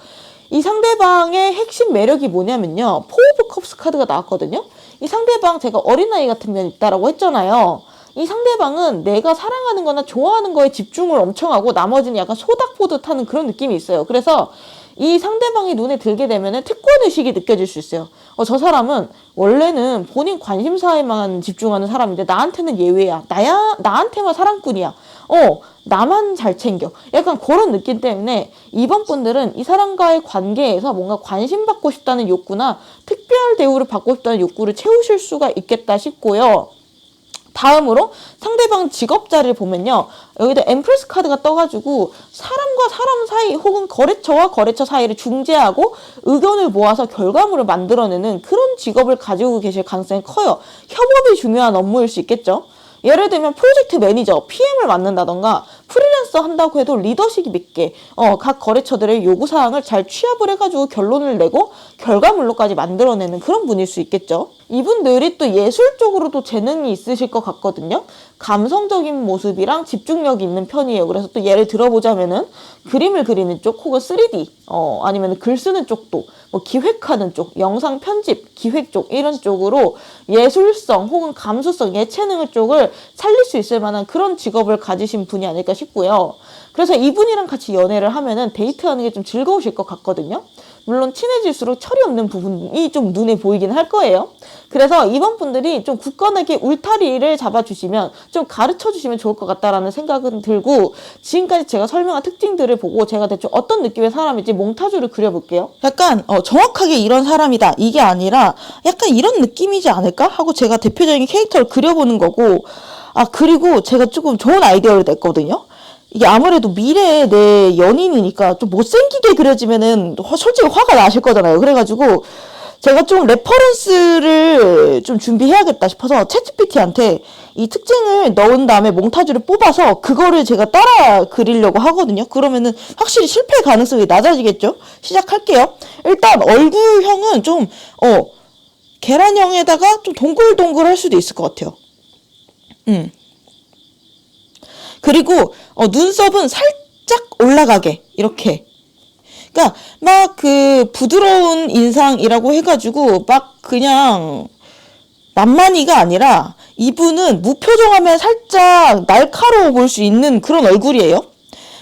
이 상대방의 핵심 매력이 뭐냐면요. 포 오브 컵스 카드가 나왔거든요. 이 상대방 제가 어린아이 같은 면이 있다라고 했잖아요. 이 상대방은 내가 사랑하는 거나 좋아하는 거에 집중을 엄청 하고 나머지는 약간 소닥보듯 하는 그런 느낌이 있어요. 그래서 이 상대방이 눈에 들게 되면 특권의식이 느껴질 수 있어요. 저 사람은 원래는 본인 관심사에만 집중하는 사람인데 나한테는 예외야. 나한테만 사랑꾼이야. 나만 잘 챙겨. 약간 그런 느낌 때문에 이번 분들은 이 사람과의 관계에서 뭔가 관심받고 싶다는 욕구나 특별 대우를 받고 싶다는 욕구를 채우실 수가 있겠다 싶고요. 다음으로 상대방 직업자를 보면요. 여기다 엠프레스 카드가 떠가지고 사람과 사람 사이 혹은 거래처와 거래처 사이를 중재하고 의견을 모아서 결과물을 만들어내는 그런 직업을 가지고 계실 가능성이 커요. 협업이 중요한 업무일 수 있겠죠. 예를 들면 프로젝트 매니저, PM을 맡는다던가 프리랜서 한다고 해도 리더십 있게 각 거래처들의 요구사항을 잘 취합을 해가지고 결론을 내고 결과물로까지 만들어내는 그런 분일 수 있겠죠. 이분들이 또 예술 쪽으로도 재능이 있으실 것 같거든요. 감성적인 모습이랑 집중력이 있는 편이에요. 그래서 또 예를 들어보자면은 그림을 그리는 쪽 혹은 3D 아니면 글 쓰는 쪽도 뭐 기획하는 쪽, 영상 편집, 기획 쪽 이런 쪽으로 예술성 혹은 감수성, 예체능 쪽을 살릴 수 있을 만한 그런 직업을 가지신 분이 아닐까 싶고요. 그래서 이분이랑 같이 연애를 하면은 데이트하는 게 좀 즐거우실 것 같거든요. 물론 친해질수록 철이 없는 부분이 좀 눈에 보이긴 할 거예요. 그래서 이번 분들이 좀 굳건하게 울타리를 잡아주시면 좀 가르쳐주시면 좋을 것 같다라는 생각은 들고, 지금까지 제가 설명한 특징들을 보고 제가 대충 어떤 느낌의 사람인지 몽타주를 그려볼게요. 약간 정확하게 이런 사람이다 이게 아니라 약간 이런 느낌이지 않을까 하고 제가 대표적인 캐릭터를 그려보는 거고, 그리고 제가 조금 좋은 아이디어를 냈거든요. 이게 아무래도 미래의 내 연인이니까 좀 못생기게 그려지면은 솔직히 화가 나실 거잖아요. 그래가지고 제가 좀 레퍼런스를 좀 준비해야겠다 싶어서 챗GPT한테 이 특징을 넣은 다음에 몽타주를 뽑아서 그거를 제가 따라 그리려고 하거든요. 그러면은 확실히 실패 가능성이 낮아지겠죠? 시작할게요. 일단 얼굴형은 좀 계란형에다가 좀 동글동글할 수도 있을 것 같아요. 그리고 눈썹은 살짝 올라가게 이렇게. 그러니까 막 그 부드러운 인상이라고 해가지고 막 그냥 만만이가 아니라 이분은 무표정하면 살짝 날카로워 보일 수 있는 그런 얼굴이에요.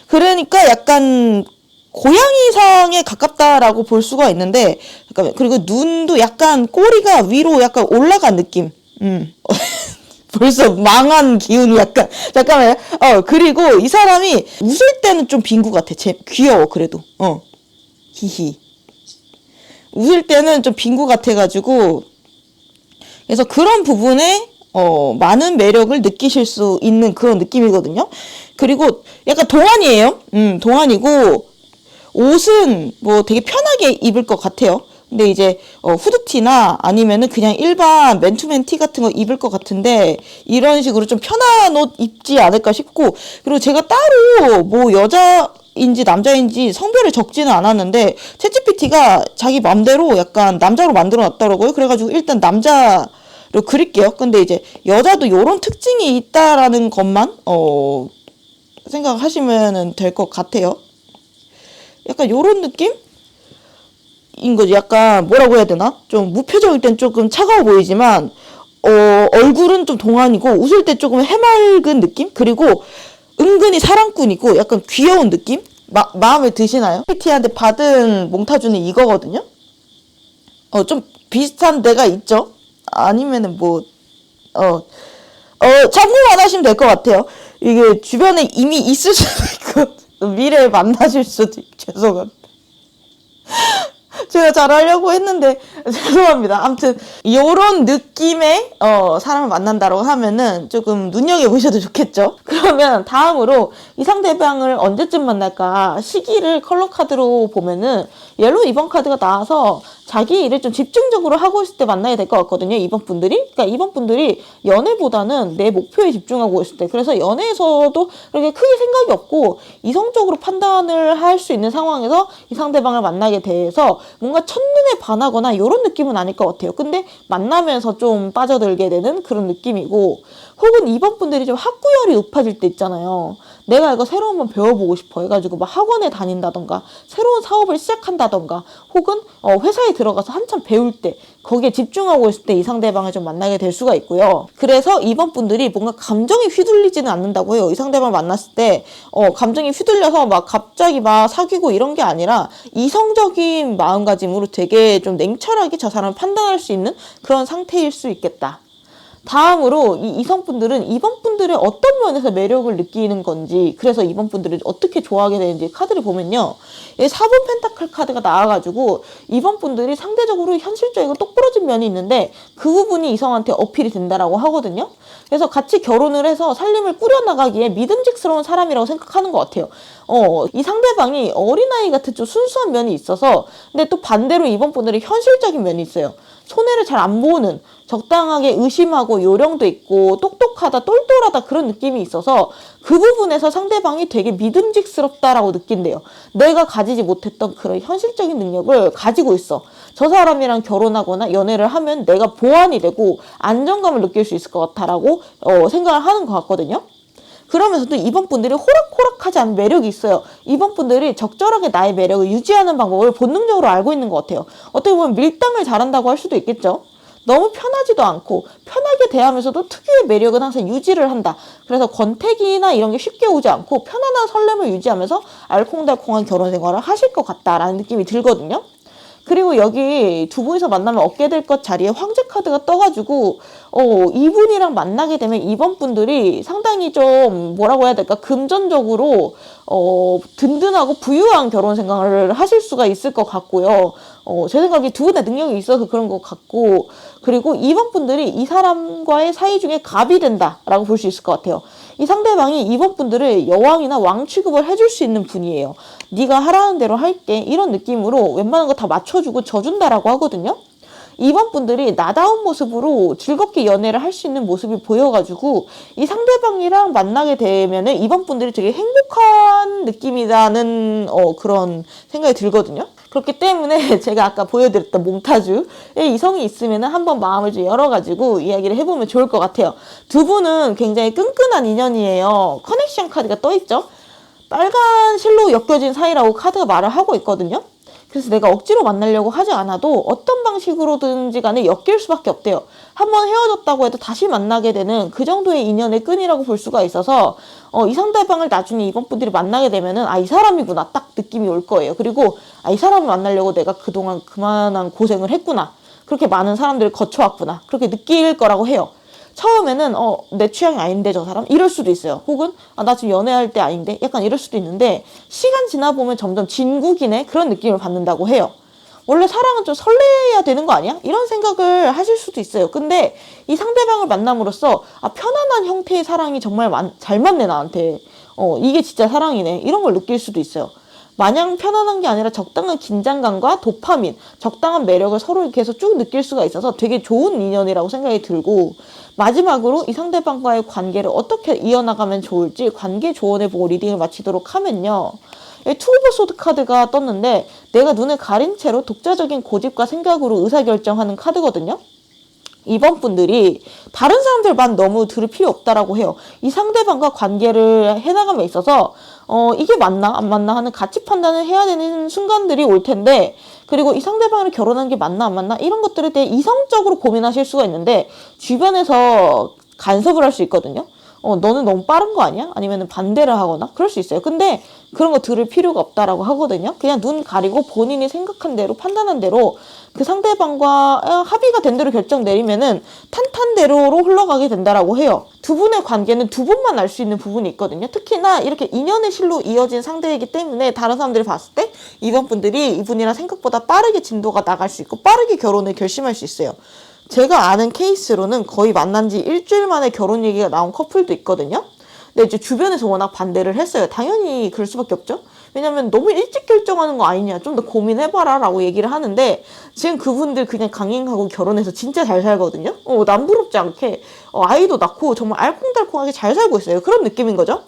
그러니까 약간 고양이상에 가깝다라고 볼 수가 있는데, 잠깐만. 그리고 눈도 약간 꼬리가 위로 약간 올라간 느낌. 벌써 망한 기운이 약간. 잠깐만요. 그리고 이 사람이 웃을 때는 좀 빙구 같아. 귀여워, 그래도. 히히. 웃을 때는 좀 빙구 같아가지고. 그래서 그런 부분에, 많은 매력을 느끼실 수 있는 그런 느낌이거든요. 그리고 약간 동안이에요. 동안이고, 옷은 뭐 되게 편하게 입을 것 같아요. 근데 이제 후드티나 아니면은 그냥 일반 맨투맨 티 같은 거 입을 것 같은데, 이런 식으로 좀 편한 옷 입지 않을까 싶고, 그리고 제가 따로 뭐 여자인지 남자인지 성별을 적지는 않았는데 챗GPT가 자기 맘대로 약간 남자로 만들어 놨더라고요. 그래가지고 일단 남자로 그릴게요. 근데 이제 여자도 요런 특징이 있다라는 것만 생각하시면 될 것 같아요. 약간 요런 느낌? 인 거지. 약간 뭐라고 해야 되나? 좀 무표정일 땐 조금 차가워 보이지만 얼굴은 좀 동안이고 웃을 때 조금 해맑은 느낌? 그리고 은근히 사랑꾼이고 약간 귀여운 느낌? 마음에 드시나요? PT한테 받은 몽타주는 이거거든요. 좀 비슷한 데가 있죠? 아니면은 뭐 참고만 하시면 될 것 같아요. 이게 주변에 이미 있을 수도 있고 미래에 만나실 수도 있고. 죄송합니다. 제가 잘하려고 했는데 죄송합니다. 아무튼 요런 느낌의 사람을 만난다고 하면은 조금 눈여겨보셔도 좋겠죠. 그러면 다음으로 이 상대방을 언제쯤 만날까 시기를 컬러 카드로 보면은 옐로우 2번 카드가 나와서 자기 일을 좀 집중적으로 하고 있을 때 만나야 될 것 같거든요. 이번 분들이. 그러니까 이번 분들이 연애보다는 내 목표에 집중하고 있을 때, 그래서 연애에서도 그렇게 크게 생각이 없고 이성적으로 판단을 할 수 있는 상황에서 이 상대방을 만나게 돼서 뭔가 첫눈에 반하거나 이런 느낌은 아닐 것 같아요. 근데 만나면서 좀 빠져들게 되는 그런 느낌이고, 혹은 이번 분들이 좀 학구열이 높아질 때 있잖아요. 내가 이거 새로운 번 배워보고 싶어 해가지고 막 학원에 다닌다던가 새로운 사업을 시작한다던가 혹은 회사에 들어가서 한참 배울 때 거기에 집중하고 있을 때 이 상대방을 좀 만나게 될 수가 있고요. 그래서 이번 분들이 뭔가 감정이 휘둘리지는 않는다고 해요. 이 상대방을 만났을 때 감정이 휘둘려서 막 갑자기 막 사귀고 이런 게 아니라 이성적인 마음가짐으로 되게 좀 냉철하게 저 사람을 판단할 수 있는 그런 상태일 수 있겠다. 다음으로 이 이성분들은 이번 분들의 어떤 면에서 매력을 느끼는 건지, 그래서 이번 분들을 어떻게 좋아하게 되는지 카드를 보면요. 4번 펜타클 카드가 나와가지고 이번 분들이 상대적으로 현실적이고 똑부러진 면이 있는데 그 부분이 이성한테 어필이 된다라고 하거든요. 그래서 같이 결혼을 해서 살림을 꾸려나가기에 믿음직스러운 사람이라고 생각하는 것 같아요. 이 상대방이 어린아이 같은 좀 순수한 면이 있어서, 근데 또 반대로 이번 분들이 현실적인 면이 있어요. 손해를 잘 안 보는, 적당하게 의심하고 요령도 있고 똑똑하다, 똘똘하다 그런 느낌이 있어서 그 부분에서 상대방이 되게 믿음직스럽다라고 느낀대요. 내가 가지지 못했던 그런 현실적인 능력을 가지고 있어. 저 사람이랑 결혼하거나 연애를 하면 내가 보완이 되고 안정감을 느낄 수 있을 것 같다라고 생각을 하는 것 같거든요. 그러면서도 이번 분들이 호락호락하지 않은 매력이 있어요. 이번 분들이 적절하게 나의 매력을 유지하는 방법을 본능적으로 알고 있는 것 같아요. 어떻게 보면 밀당을 잘한다고 할 수도 있겠죠. 너무 편하지도 않고 편하게 대하면서도 특유의 매력은 항상 유지를 한다. 그래서 권태기나 이런 게 쉽게 오지 않고 편안한 설렘을 유지하면서 알콩달콩한 결혼 생활을 하실 것 같다라는 느낌이 들거든요. 그리고 여기 두 분이서 만나면 얻게 될 것 자리에 황제 카드가 떠가지고 이분이랑 만나게 되면 이번 분들이 상당히 좀 뭐라고 해야 될까, 금전적으로 든든하고 부유한 결혼 생활을 하실 수가 있을 것 같고요. 제 생각에 두 분의 능력이 있어서 그런 것 같고, 그리고 이번 분들이 이 사람과의 사이 중에 갑이 된다라고 볼 수 있을 것 같아요. 이 상대방이 이번 분들을 여왕이나 왕 취급을 해줄 수 있는 분이에요. 네가 하라는 대로 할게, 이런 느낌으로 웬만한 거 다 맞춰주고 져준다라고 하거든요. 이번 분들이 나다운 모습으로 즐겁게 연애를 할 수 있는 모습이 보여가지고 이 상대방이랑 만나게 되면은 이번 분들이 되게 행복한 느낌이라는 그런 생각이 들거든요. 그렇기 때문에 제가 아까 보여드렸던 몽타주의 이성이 있으면 한번 마음을 좀 열어가지고 이야기를 해보면 좋을 것 같아요. 두 분은 굉장히 끈끈한 인연이에요. 커넥션 카드가 떠있죠. 빨간 실로 엮여진 사이라고 카드가 말을 하고 있거든요. 그래서 내가 억지로 만나려고 하지 않아도 어떤 방식으로든지 간에 엮일 수밖에 없대요. 한번 헤어졌다고 해도 다시 만나게 되는 그 정도의 인연의 끈이라고 볼 수가 있어서 이 상대방을 나중에 이번 분들이 만나게 되면은 이 사람이구나 딱 느낌이 올 거예요. 그리고 이 사람을 만나려고 내가 그동안 그만한 고생을 했구나, 그렇게 많은 사람들을 거쳐왔구나, 그렇게 느낄 거라고 해요. 처음에는 내 취향이 아닌데 저 사람? 이럴 수도 있어요. 혹은 나 지금 연애할 때 아닌데? 약간 이럴 수도 있는데 시간 지나보면 점점 진국이네? 그런 느낌을 받는다고 해요. 원래 사랑은 좀 설레야 되는 거 아니야? 이런 생각을 하실 수도 있어요. 근데 이 상대방을 만남으로써 편안한 형태의 사랑이 정말 잘 맞네 나한테. 이게 진짜 사랑이네. 이런 걸 느낄 수도 있어요. 마냥 편안한 게 아니라 적당한 긴장감과 도파민, 적당한 매력을 서로 계속 쭉 느낄 수가 있어서 되게 좋은 인연이라고 생각이 들고, 마지막으로 이 상대방과의 관계를 어떻게 이어나가면 좋을지 관계 조언을 보고 리딩을 마치도록 하면요. 투 오브 소드 카드가 떴는데 내가 눈을 가린 채로 독자적인 고집과 생각으로 의사결정하는 카드거든요. 이번 분들이 다른 사람들만 너무 들을 필요 없다라고 해요. 이 상대방과 관계를 해나감에 있어서 이게 맞나 안 맞나 하는 가치 판단을 해야 되는 순간들이 올 텐데, 그리고 이 상대방이랑 결혼하는 게 맞나 안 맞나 이런 것들에 대해 이성적으로 고민하실 수가 있는데 주변에서 간섭을 할 수 있거든요. 너는 너무 빠른 거 아니야? 아니면 반대를 하거나 그럴 수 있어요. 근데 그런 거 들을 필요가 없다라고 하거든요. 그냥 눈 가리고 본인이 생각한 대로 판단한 대로 그 상대방과 합의가 된 대로 결정 내리면은 탄탄대로로 흘러가게 된다라고 해요. 두 분의 관계는 두 분만 알 수 있는 부분이 있거든요. 특히나 이렇게 인연의 실로 이어진 상대이기 때문에 다른 사람들이 봤을 때 이번 분들이 이분이랑 생각보다 빠르게 진도가 나갈 수 있고 빠르게 결혼을 결심할 수 있어요. 제가 아는 케이스로는 거의 만난 지 일주일 만에 결혼 얘기가 나온 커플도 있거든요. 근데 이제 주변에서 워낙 반대를 했어요. 당연히 그럴 수밖에 없죠. 왜냐면 너무 일찍 결정하는 거 아니냐, 좀 더 고민해봐라 라고 얘기를 하는데 지금 그분들 그냥 강행하고 결혼해서 진짜 잘 살거든요. 남부럽지 않게 아이도 낳고 정말 알콩달콩하게 잘 살고 있어요. 그런 느낌인 거죠.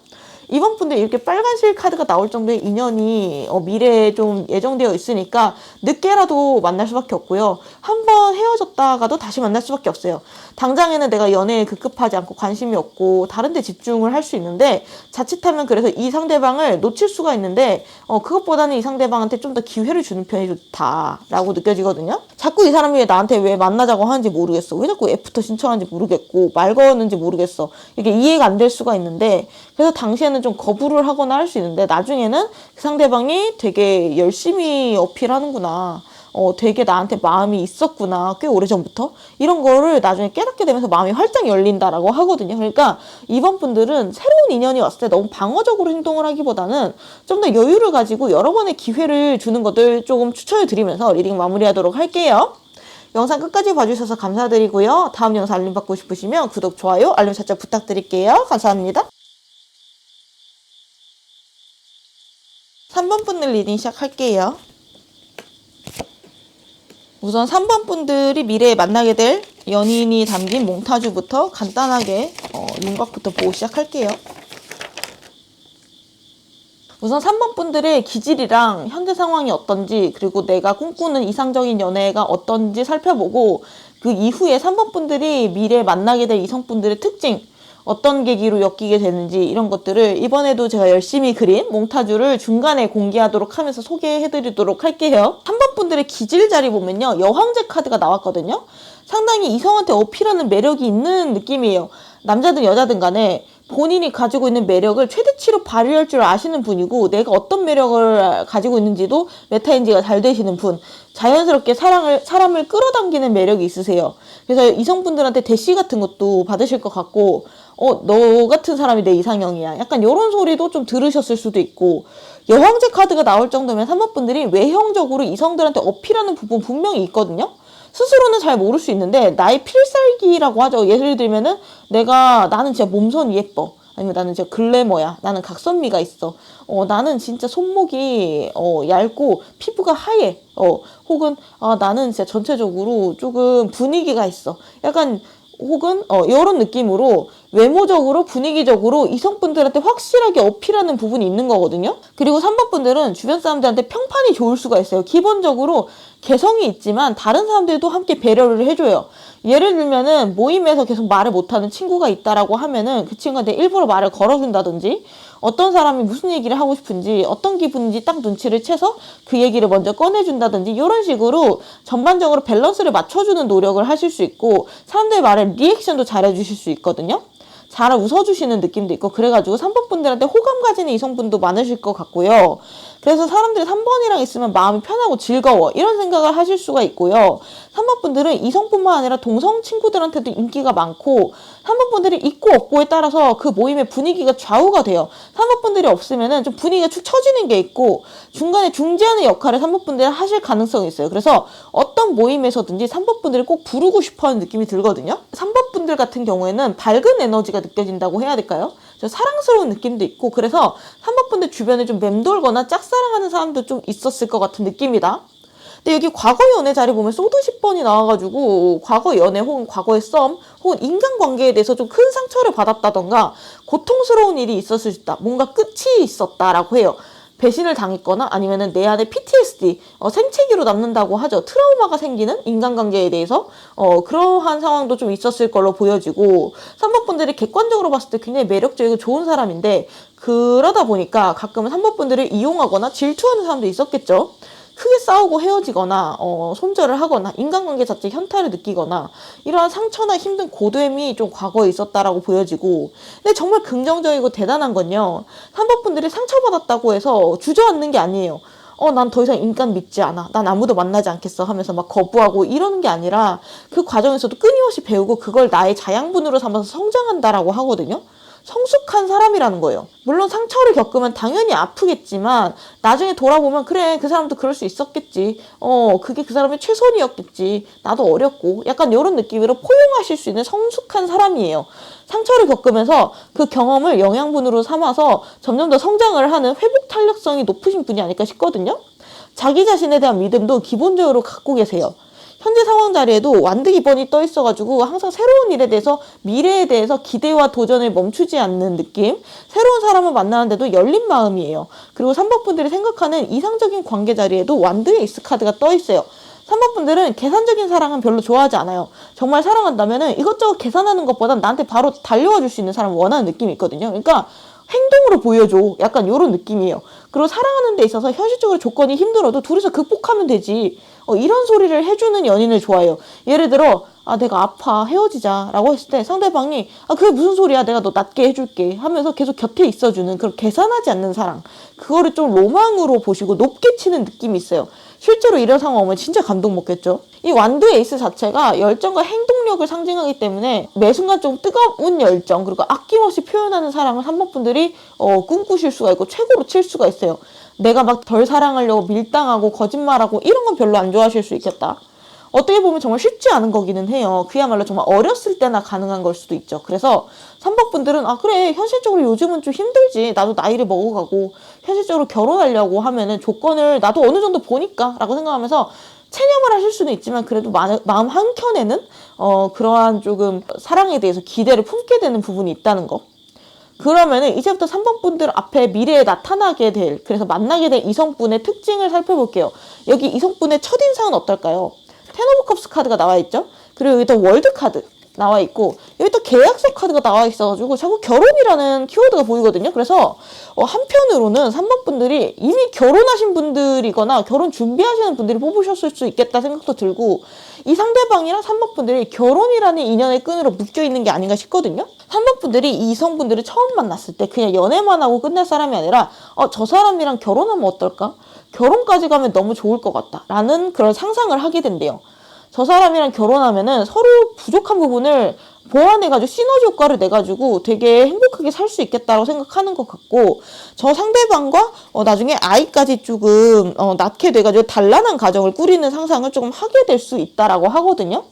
이번 분들 이렇게 빨간 실 카드가 나올 정도의 인연이 미래에 좀 예정되어 있으니까 늦게라도 만날 수밖에 없고요. 한번 헤어졌다가도 다시 만날 수밖에 없어요. 당장에는 내가 연애에 급급하지 않고 관심이 없고 다른 데 집중을 할 수 있는데 자칫하면 그래서 이 상대방을 놓칠 수가 있는데 그것보다는 이 상대방한테 좀 더 기회를 주는 편이 좋다라고 느껴지거든요. 자꾸 이 사람이 나한테 왜 만나자고 하는지 모르겠어. 왜 자꾸 애프터 신청하는지 모르겠고 말 거는지 모르겠어. 이게 이해가 안 될 수가 있는데, 그래서 당시에는 좀 거부를 하거나 할 수 있는데 나중에는 그 상대방이 되게 열심히 어필하는구나, 되게 나한테 마음이 있었구나, 꽤 오래전부터 이런 거를 나중에 깨닫게 되면서 마음이 활짝 열린다라고 하거든요. 그러니까 이번 분들은 새로운 인연이 왔을 때 너무 방어적으로 행동을 하기보다는 좀 더 여유를 가지고 여러 번의 기회를 주는 것들 조금 추천을 드리면서 리딩 마무리하도록 할게요. 영상 끝까지 봐주셔서 감사드리고요. 다음 영상 알림 받고 싶으시면 구독, 좋아요, 알림 설정 부탁드릴게요. 감사합니다. 3번 분들 리딩 시작할게요. 우선 3번 분들이 미래에 만나게 될 연인이 담긴 몽타주부터 간단하게 윤곽부터 보고 시작할게요. 우선 3번 분들의 기질이랑 현재 상황이 어떤지, 그리고 내가 꿈꾸는 이상적인 연애가 어떤지 살펴보고, 그 이후에 3번 분들이 미래에 만나게 될 이성분들의 특징, 어떤 계기로 엮이게 되는지 이런 것들을 이번에도 제가 열심히 그린 몽타주를 중간에 공개하도록 하면서 소개해드리도록 할게요. 3번 분들의 기질 자리 보면요, 여황제 카드가 나왔거든요. 상당히 이성한테 어필하는 매력이 있는 느낌이에요. 남자든 여자든 간에 본인이 가지고 있는 매력을 최대치로 발휘할 줄 아시는 분이고, 내가 어떤 매력을 가지고 있는지도 메타인지가 잘 되시는 분, 자연스럽게 사람을 끌어당기는 매력이 있으세요. 그래서 이성분들한테 대시 같은 것도 받으실 것 같고, 너 같은 사람이 내 이상형이야, 약간 이런 소리도 좀 들으셨을 수도 있고, 여황제 카드가 나올 정도면 3번 분들이 외형적으로 이성들한테 어필하는 부분 분명히 있거든요. 스스로는 잘 모를 수 있는데 나의 필살기라고 하죠. 예를 들면은 나는 진짜 몸선이 예뻐, 아니면 나는 진짜 글래머야, 나는 각선미가 있어, 나는 진짜 손목이 얇고 피부가 하얘, 혹은 나는 진짜 전체적으로 조금 분위기가 있어, 약간, 혹은 이런 느낌으로 외모적으로 분위기적으로 이성분들한테 확실하게 어필하는 부분이 있는 거거든요. 그리고 3번 분들은 주변 사람들한테 평판이 좋을 수가 있어요. 기본적으로 개성이 있지만 다른 사람들도 함께 배려를 해줘요. 예를 들면은 모임에서 계속 말을 못하는 친구가 있다라고 하면은 그 친구한테 일부러 말을 걸어준다든지, 어떤 사람이 무슨 얘기를 하고 싶은지, 어떤 기분인지 딱 눈치를 채서 그 얘기를 먼저 꺼내준다든지, 이런 식으로 전반적으로 밸런스를 맞춰주는 노력을 하실 수 있고, 사람들의 말에 리액션도 잘해주실 수 있거든요. 잘 웃어주시는 느낌도 있고, 그래가지고 3번 분들한테 호감 가지는 이성분도 많으실 것 같고요. 그래서 사람들이 3번이랑 있으면 마음이 편하고 즐거워, 이런 생각을 하실 수가 있고요. 3번 분들은 이성뿐만 아니라 동성 친구들한테도 인기가 많고, 3번 분들이 있고 없고에 따라서 그 모임의 분위기가 좌우가 돼요. 3번 분들이 없으면은 좀 분위기가 축 처지는 게 있고, 중간에 중재하는 역할을 3번 분들이 하실 가능성이 있어요. 그래서 어떤 모임에서든지 3번 분들이 꼭 부르고 싶어 하는 느낌이 들거든요. 3번 분들 같은 경우에는 밝은 에너지가 느껴진다고 해야 될까요? 사랑스러운 느낌도 있고, 그래서 3번 분들 주변에 좀 맴돌거나 짝사랑하는 사람도 좀 있었을 것 같은 느낌이다. 근데 여기 과거 연애 자리 보면 소드 10번이 나와가지고, 과거 연애 혹은 과거의 썸 혹은 인간관계에 대해서 좀 큰 상처를 받았다던가 고통스러운 일이 있었을 수 있다, 뭔가 끝이 있었다라고 해요. 배신을 당했거나 아니면은 내 안에 PTSD, 생채기로 남는다고 하죠. 트라우마가 생기는 인간관계에 대해서 그러한 상황도 좀 있었을 걸로 보여지고, 3번 분들이 객관적으로 봤을 때 굉장히 매력적이고 좋은 사람인데, 그러다 보니까 가끔은 3번 분들을 이용하거나 질투하는 사람도 있었겠죠. 크게 싸우고 헤어지거나 손절을 하거나 인간관계 자체 현타를 느끼거나, 이러한 상처나 힘든 고됨이 좀 과거에 있었다라고 보여지고, 근데 정말 긍정적이고 대단한 건요, 3번 분들이 상처받았다고 해서 주저앉는 게 아니에요. 난 더 이상 인간 믿지 않아, 난 아무도 만나지 않겠어 하면서 막 거부하고 이러는 게 아니라, 그 과정에서도 끊임없이 배우고 그걸 나의 자양분으로 삼아서 성장한다라고 하거든요. 성숙한 사람이라는 거예요. 물론 상처를 겪으면 당연히 아프겠지만 나중에 돌아보면, 그래, 그 사람도 그럴 수 있었겠지, 그게 그 사람의 최선이었겠지, 나도 어렸고, 약간 이런 느낌으로 포용하실 수 있는 성숙한 사람이에요. 상처를 겪으면서 그 경험을 영양분으로 삼아서 점점 더 성장을 하는 회복 탄력성이 높으신 분이 아닐까 싶거든요. 자기 자신에 대한 믿음도 기본적으로 갖고 계세요. 현재 상황 자리에도 완드 2번이 떠 있어가지고 항상 새로운 일에 대해서, 미래에 대해서 기대와 도전을 멈추지 않는 느낌, 새로운 사람을 만나는데도 열린 마음이에요. 그리고 3번 분들이 생각하는 이상적인 관계 자리에도 완드 에이스 카드가 떠 있어요. 3번 분들은 계산적인 사랑은 별로 좋아하지 않아요. 정말 사랑한다면은 이것저것 계산하는 것보단 나한테 바로 달려와 줄 수 있는 사람을 원하는 느낌이 있거든요. 그러니까 행동으로 보여줘, 약간 이런 느낌이에요. 그리고 사랑하는 데 있어서 현실적으로 조건이 힘들어도 둘이서 극복하면 되지, 이런 소리를 해주는 연인을 좋아해요. 예를 들어, 내가 아파, 헤어지자 라고 했을 때 상대방이 그게 무슨 소리야, 내가 너 낫게 해줄게 하면서 계속 곁에 있어주는, 그런 계산하지 않는 사랑, 그거를 좀 로망으로 보시고 높게 치는 느낌이 있어요. 실제로 이런 상황 오면 진짜 감동 먹겠죠. 이 완드 에이스 자체가 열정과 행동력을 상징하기 때문에 매 순간 좀 뜨거운 열정, 그리고 아낌없이 표현하는 사랑을 3번 분들이 꿈꾸실 수가 있고 최고로 칠 수가 있어요. 내가 막 덜 사랑하려고 밀당하고 거짓말하고 이런 건 별로 안 좋아하실 수 있겠다. 어떻게 보면 정말 쉽지 않은 거기는 해요. 그야말로 정말 어렸을 때나 가능한 걸 수도 있죠. 그래서 3번 분들은 그래, 현실적으로 요즘은 좀 힘들지, 나도 나이를 먹어가고 현실적으로 결혼하려고 하면은 조건을 나도 어느 정도 보니까 라고 생각하면서 체념을 하실 수는 있지만 그래도 마음 한켠에는 그러한 조금 사랑에 대해서 기대를 품게 되는 부분이 있다는 거. 그러면은 이제부터 3번 분들 앞에 미래에 나타나게 될, 그래서 만나게 될 이성분의 특징을 살펴볼게요. 여기 이성분의 첫인상은 어떨까요? 텐 오브 컵스 카드가 나와 있죠? 그리고 여기 또 월드 카드 나와 있고, 여기 또 계약서 카드가 나와 있어가지고 자꾸 결혼이라는 키워드가 보이거든요. 그래서 한편으로는 3번 분들이 이미 결혼하신 분들이거나 결혼 준비하시는 분들이 뽑으셨을 수 있겠다 생각도 들고, 이 상대방이랑 3번 분들이 결혼이라는 인연의 끈으로 묶여있는 게 아닌가 싶거든요. 3번 분들이 이 이성분들을 처음 만났을 때 그냥 연애만 하고 끝날 사람이 아니라 저 사람이랑 결혼하면 어떨까? 결혼까지 가면 너무 좋을 것 같다 라는 그런 상상을 하게 된대요. 저 사람이랑 결혼하면은 서로 부족한 부분을 보완해가지고 시너지 효과를 내가지고 되게 행복하게 살 수 있겠다고 생각하는 것 같고, 저 상대방과 나중에 아이까지 조금 낳게 돼가지고 단란한 가정을 꾸리는 상상을 조금 하게 될 수 있다라고 하거든요.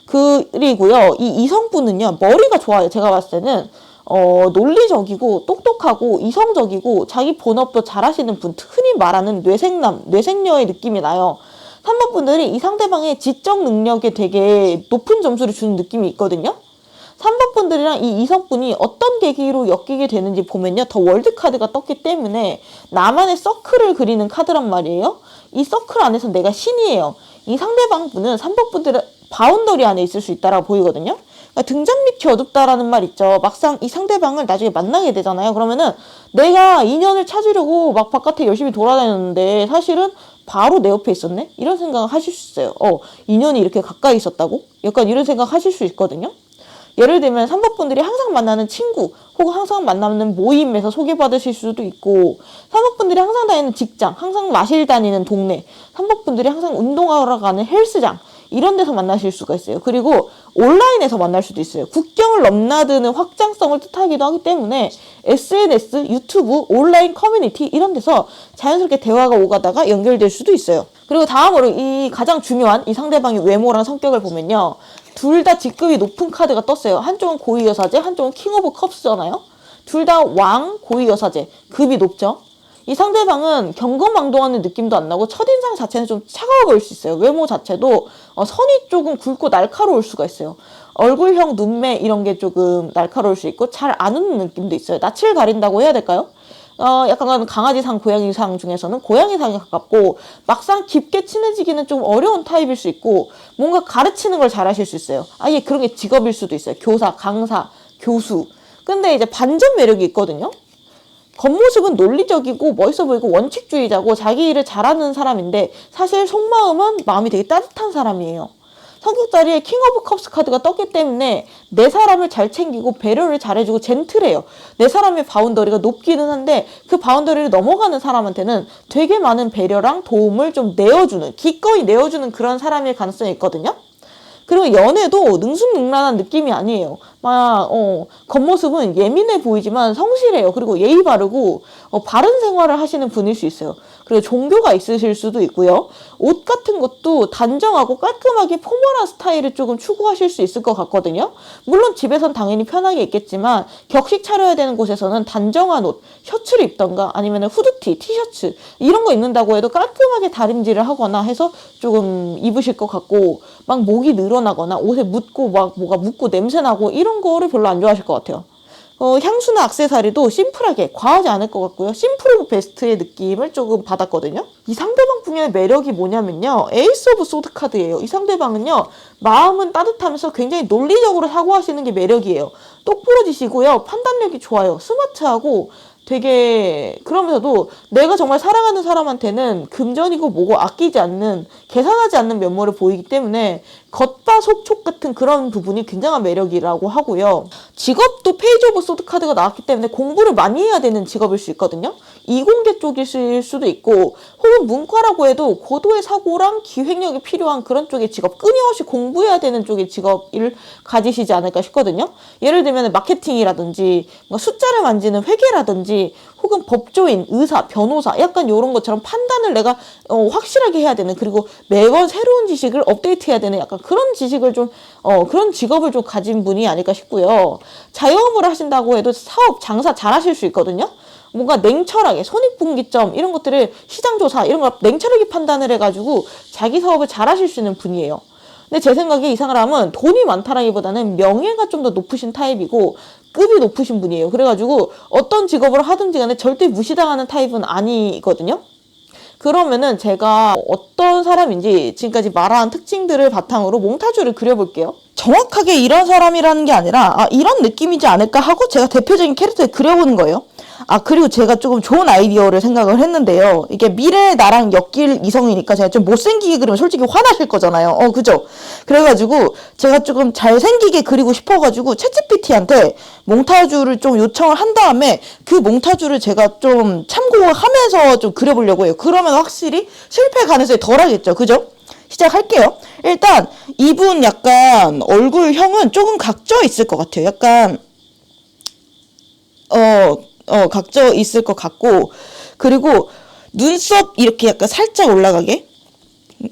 그리고요, 이 이성분은요, 머리가 좋아요. 제가 봤을 때는 논리적이고 똑똑하고 이성적이고 자기 본업도 잘하시는 분, 흔히 말하는 뇌생남, 뇌생녀의 느낌이 나요. 3번 분들이 이 상대방의 지적 능력에 되게 높은 점수를 주는 느낌이 있거든요. 3번 분들이랑 이 이성분이 어떤 계기로 엮이게 되는지 보면요, 더 월드 카드가 떴기 때문에 나만의 서클을 그리는 카드란 말이에요. 이 서클 안에서 내가 신이에요. 이 상대방 분은 3번 분들은 바운더리 안에 있을 수 있다라고 보이거든요. 그러니까 등잔 밑이 어둡다라는 말 있죠. 막상 이 상대방을 나중에 만나게 되잖아요. 그러면은 내가 인연을 찾으려고 막 바깥에 열심히 돌아다녔는데 사실은 바로 내 옆에 있었네? 이런 생각을 하실 수 있어요. 인연이 이렇게 가까이 있었다고? 약간 이런 생각 하실 수 있거든요. 예를 들면 3번 분들이 항상 만나는 친구 혹은 항상 만나는 모임에서 소개받으실 수도 있고, 3번 분들이 항상 다니는 직장, 항상 마실 다니는 동네, 3번 분들이 항상 운동하러 가는 헬스장, 이런 데서 만나실 수가 있어요. 그리고 온라인에서 만날 수도 있어요. 국경을 넘나드는 확장성을 뜻하기도 하기 때문에 SNS, 유튜브, 온라인 커뮤니티 이런 데서 자연스럽게 대화가 오가다가 연결될 수도 있어요. 그리고 다음으로 이 가장 중요한 이 상대방의 외모랑 성격을 보면요, 둘 다 직급이 높은 카드가 떴어요. 한쪽은 고위여사제, 한쪽은 킹 오브 컵스잖아요. 둘 다 왕, 고위여사제, 급이 높죠. 이 상대방은 경거망동하는 느낌도 안 나고 첫인상 자체는 좀 차가워 보일 수 있어요. 외모 자체도 선이 조금 굵고 날카로울 수가 있어요. 얼굴형, 눈매 이런 게 조금 날카로울 수 있고 잘 안 웃는 느낌도 있어요. 낯을 가린다고 해야 될까요? 약간 강아지상, 고양이상 중에서는 고양이상에 가깝고, 막상 깊게 친해지기는 좀 어려운 타입일 수 있고, 뭔가 가르치는 걸 잘하실 수 있어요. 아예 그런 게 직업일 수도 있어요. 교사, 강사, 교수. 근데 이제 반전 매력이 있거든요. 겉모습은 논리적이고 멋있어 보이고 원칙주의자고 자기 일을 잘하는 사람인데 사실 속마음은 마음이 되게 따뜻한 사람이에요. 성격 자리에 킹 오브 컵스 카드가 떴기 때문에 내 사람을 잘 챙기고 배려를 잘해주고 젠틀해요. 내 사람의 바운더리가 높기는 한데 그 바운더리를 넘어가는 사람한테는 되게 많은 배려랑 도움을 좀 내어주는, 기꺼이 내어주는 그런 사람일 가능성이 있거든요. 그리고 연애도 능수능란한 느낌이 아니에요. 겉모습은 예민해 보이지만 성실해요. 그리고 예의 바르고 바른 생활을 하시는 분일 수 있어요. 그리고 종교가 있으실 수도 있고요. 옷 같은 것도 단정하고 깔끔하게 포멀한 스타일을 조금 추구하실 수 있을 것 같거든요. 물론 집에선 당연히 편하게 입겠지만 격식 차려야 되는 곳에서는 단정한 옷, 셔츠를 입던가 아니면 후드티, 티셔츠 이런 거 입는다고 해도 깔끔하게 다림질을 하거나 해서 조금 입으실 것 같고, 막 목이 늘어나거나 옷에 묻고 막 뭐가 묻고 냄새나고 이런 거를 별로 안 좋아하실 것 같아요. 향수나 액세서리도 심플하게, 과하지 않을 것 같고요. 심플 오브 베스트의 느낌을 조금 받았거든요. 이 상대방 분야의 매력이 뭐냐면요, 에이스 오브 소드 카드예요. 이 상대방은요, 마음은 따뜻하면서 굉장히 논리적으로 사고하시는 게 매력이에요. 똑부러지시고요, 판단력이 좋아요. 스마트하고 되게, 그러면서도 내가 정말 사랑하는 사람한테는 금전이고 뭐고 아끼지 않는, 계산하지 않는 면모를 보이기 때문에 겉바 속촉 같은 그런 부분이 굉장한 매력이라고 하고요. 직업도 페이지 오브 소드 카드가 나왔기 때문에 공부를 많이 해야 되는 직업일 수 있거든요. 이공계 쪽이실 수도 있고, 혹은 문과라고 해도 고도의 사고랑 기획력이 필요한 그런 쪽의 직업, 끊임없이 공부해야 되는 쪽의 직업을 가지시지 않을까 싶거든요. 예를 들면 마케팅이라든지 숫자를 만지는 회계라든지 혹은 법조인, 의사, 변호사 약간 이런 것처럼 판단을 내가 확실하게 해야 되는, 그리고 매번 새로운 지식을 업데이트해야 되는 약간 그런 지식을 좀 그런 직업을 좀 가진 분이 아닐까 싶고요. 자영업을 하신다고 해도 사업, 장사 잘 하실 수 있거든요. 뭔가 냉철하게 손익분기점 이런 것들을 시장조사 이런 걸 냉철하게 판단을 해가지고 자기 사업을 잘 하실 수 있는 분이에요. 근데 제 생각에 이 사람은 돈이 많다라기보다는 명예가 좀 더 높으신 타입이고 급이 높으신 분이에요. 그래가지고 어떤 직업을 하든지 간에 절대 무시당하는 타입은 아니거든요. 그러면은 제가 어떤 사람인지 지금까지 말한 특징들을 바탕으로 몽타주를 그려볼게요. 정확하게 이런 사람이라는 게 아니라 이런 느낌이지 않을까 하고 제가 대표적인 캐릭터를 그려보는 거예요. 그리고 제가 조금 좋은 아이디어를 생각을 했는데요. 이게 미래의 나랑 엮일 이성이니까 제가 좀 못생기게 그리면 솔직히 화나실 거잖아요. 그죠? 그래가지고 제가 조금 잘생기게 그리고 싶어가지고 챗GPT한테 몽타주를 좀 요청을 한 다음에 그 몽타주를 제가 좀 참고하면서 좀 그려보려고 해요. 그러면 확실히 실패 가능성이 덜하겠죠. 그죠? 시작할게요. 일단 이분 약간 얼굴형은 조금 각져 있을 것 같아요. 약간 각져 있을 것 같고, 그리고 눈썹 이렇게 약간 살짝 올라가게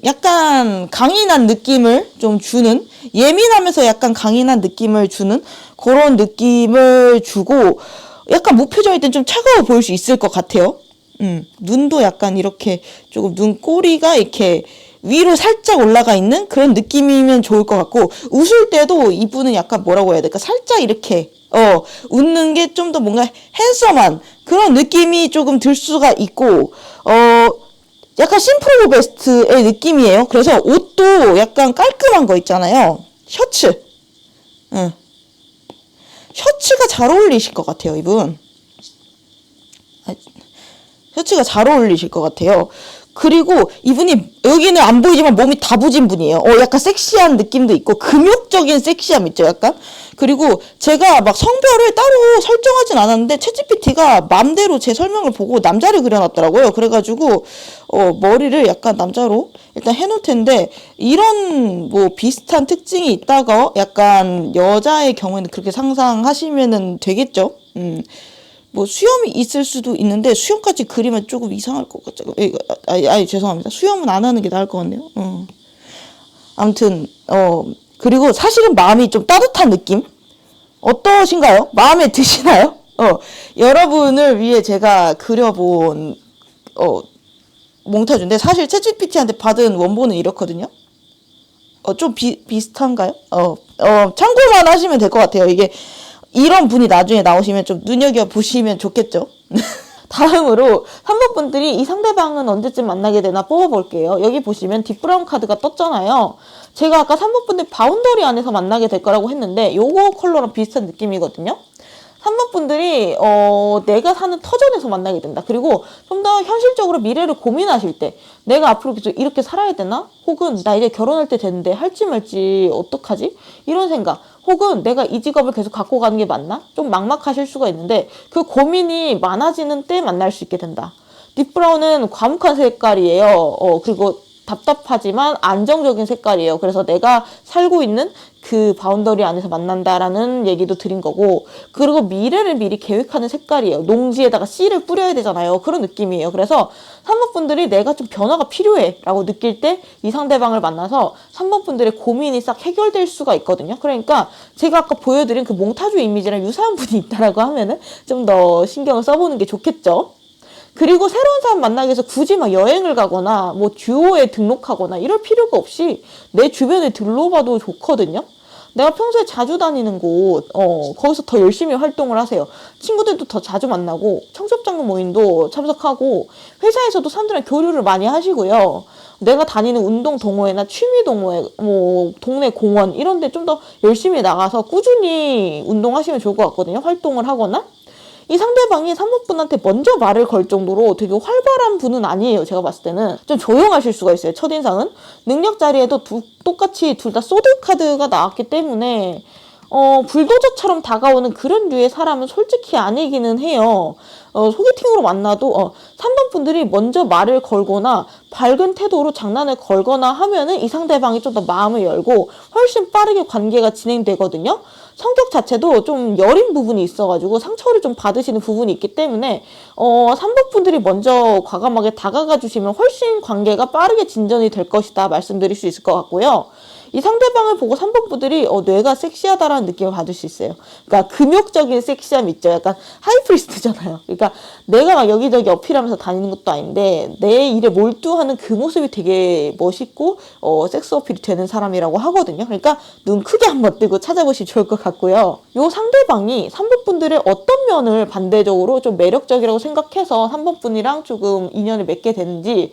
약간 강인한 느낌을 좀 주는, 예민하면서 약간 강인한 느낌을 주는 그런 느낌을 주고, 약간 무표정일 땐 좀 차가워 보일 수 있을 것 같아요. 눈도 약간 이렇게 조금 눈꼬리가 이렇게 위로 살짝 올라가 있는 그런 느낌이면 좋을 것 같고, 웃을 때도 이분은 약간 뭐라고 해야 될까? 살짝 이렇게 웃는 게 좀 더 뭔가 핸섬한 그런 느낌이 조금 들 수가 있고, 약간 심플 베스트의 느낌이에요. 그래서 옷도 약간 깔끔한 거 있잖아요. 셔츠. 셔츠가 잘 어울리실 것 같아요, 이분. 셔츠가 잘 어울리실 것 같아요. 그리고 이분이 여기는 안 보이지만 몸이 다부진 분이에요. 약간 섹시한 느낌도 있고 금욕적인 섹시함 있죠, 약간. 그리고 제가 막 성별을 따로 설정하진 않았는데 챗GPT가 맘대로 제 설명을 보고 남자를 그려놨더라고요. 그래가지고 머리를 약간 남자로 일단 해놓을 텐데, 이런 뭐 비슷한 특징이 있다가 약간 여자의 경우에는 그렇게 상상하시면은 되겠죠. 뭐 수염이 있을 수도 있는데 수염까지 그리면 조금 이상할 것 같죠. 죄송합니다. 수염은 안 하는 게 나을 것 같네요. 아무튼 그리고 사실은 마음이 좀 따뜻한 느낌? 어떠신가요? 마음에 드시나요? 여러분을 위해 제가 그려본 몽타주인데, 사실 챗GPT한테 받은 원본은 이렇거든요. 좀 비슷한가요? 참고만 하시면 될 것 같아요. 이게 이런 분이 나중에 나오시면 좀 눈여겨보시면 좋겠죠. 다음으로 3번 분들이 이 상대방은 언제쯤 만나게 되나 뽑아볼게요. 여기 보시면 딥브라운 카드가 떴잖아요. 제가 아까 3번 분들 바운더리 안에서 만나게 될 거라고 했는데 요거 컬러랑 비슷한 느낌이거든요. 3번 분들이 내가 사는 터전에서 만나게 된다. 그리고 좀 더 현실적으로 미래를 고민하실 때 내가 앞으로 계속 이렇게 살아야 되나? 혹은 나 이제 결혼할 때 됐는데 할지 말지 어떡하지? 이런 생각. 혹은 내가 이 직업을 계속 갖고 가는 게 맞나? 좀 막막하실 수가 있는데 그 고민이 많아지는 때 만날 수 있게 된다. 딥브라운은 과묵한 색깔이에요. 그리고 답답하지만 안정적인 색깔이에요. 그래서 내가 살고 있는 그 바운더리 안에서 만난다라는 얘기도 드린 거고, 그리고 미래를 미리 계획하는 색깔이에요. 농지에다가 씨를 뿌려야 되잖아요. 그런 느낌이에요. 그래서 3번 분들이 내가 좀 변화가 필요해 라고 느낄 때 이 상대방을 만나서 3번 분들의 고민이 싹 해결될 수가 있거든요. 그러니까 제가 아까 보여드린 그 몽타주 이미지랑 유사한 분이 있다라고 하면은 좀 더 신경을 써보는 게 좋겠죠. 그리고 새로운 사람 만나기 위해서 굳이 막 여행을 가거나 뭐 듀오에 등록하거나 이럴 필요가 없이 내 주변에 둘러봐도 좋거든요. 내가 평소에 자주 다니는 곳, 거기서 더 열심히 활동을 하세요. 친구들도 더 자주 만나고, 청첩장 모임도 참석하고, 회사에서도 사람들이랑 교류를 많이 하시고요. 내가 다니는 운동 동호회나 취미 동호회, 뭐 동네 공원 이런 데 좀 더 열심히 나가서 꾸준히 운동하시면 좋을 것 같거든요. 활동을 하거나. 이 상대방이 3번 분한테 먼저 말을 걸 정도로 되게 활발한 분은 아니에요. 제가 봤을 때는 좀 조용하실 수가 있어요. 첫인상은. 능력 자리에도 똑같이 둘 다 소드 카드가 나왔기 때문에 불도저처럼 다가오는 그런 류의 사람은 솔직히 아니기는 해요. 소개팅으로 만나도 3번 분들이 먼저 말을 걸거나 밝은 태도로 장난을 걸거나 하면은 이 상대방이 좀 더 마음을 열고 훨씬 빠르게 관계가 진행되거든요. 성격 자체도 좀 여린 부분이 있어가지고 상처를 좀 받으시는 부분이 있기 때문에 3번 분들이 먼저 과감하게 다가가 주시면 훨씬 관계가 빠르게 진전이 될 것이다 말씀드릴 수 있을 것 같고요. 이 상대방을 보고 3번 분들이 뇌가 섹시하다라는 느낌을 받을 수 있어요. 그러니까 금욕적인 섹시함 있죠. 약간 하이프리스트잖아요. 그러니까 내가 막 여기저기 어필하면서 다니는 것도 아닌데 내 일에 몰두하는 그 모습이 되게 멋있고 섹스 어필이 되는 사람이라고 하거든요. 그러니까 눈 크게 한번 뜨고 찾아보시면 좋을 것 같고요. 요 상대방이 3번 분들의 어떤 면을 반대적으로 좀 매력적이라고 생각해서 3번 분이랑 조금 인연을 맺게 되는지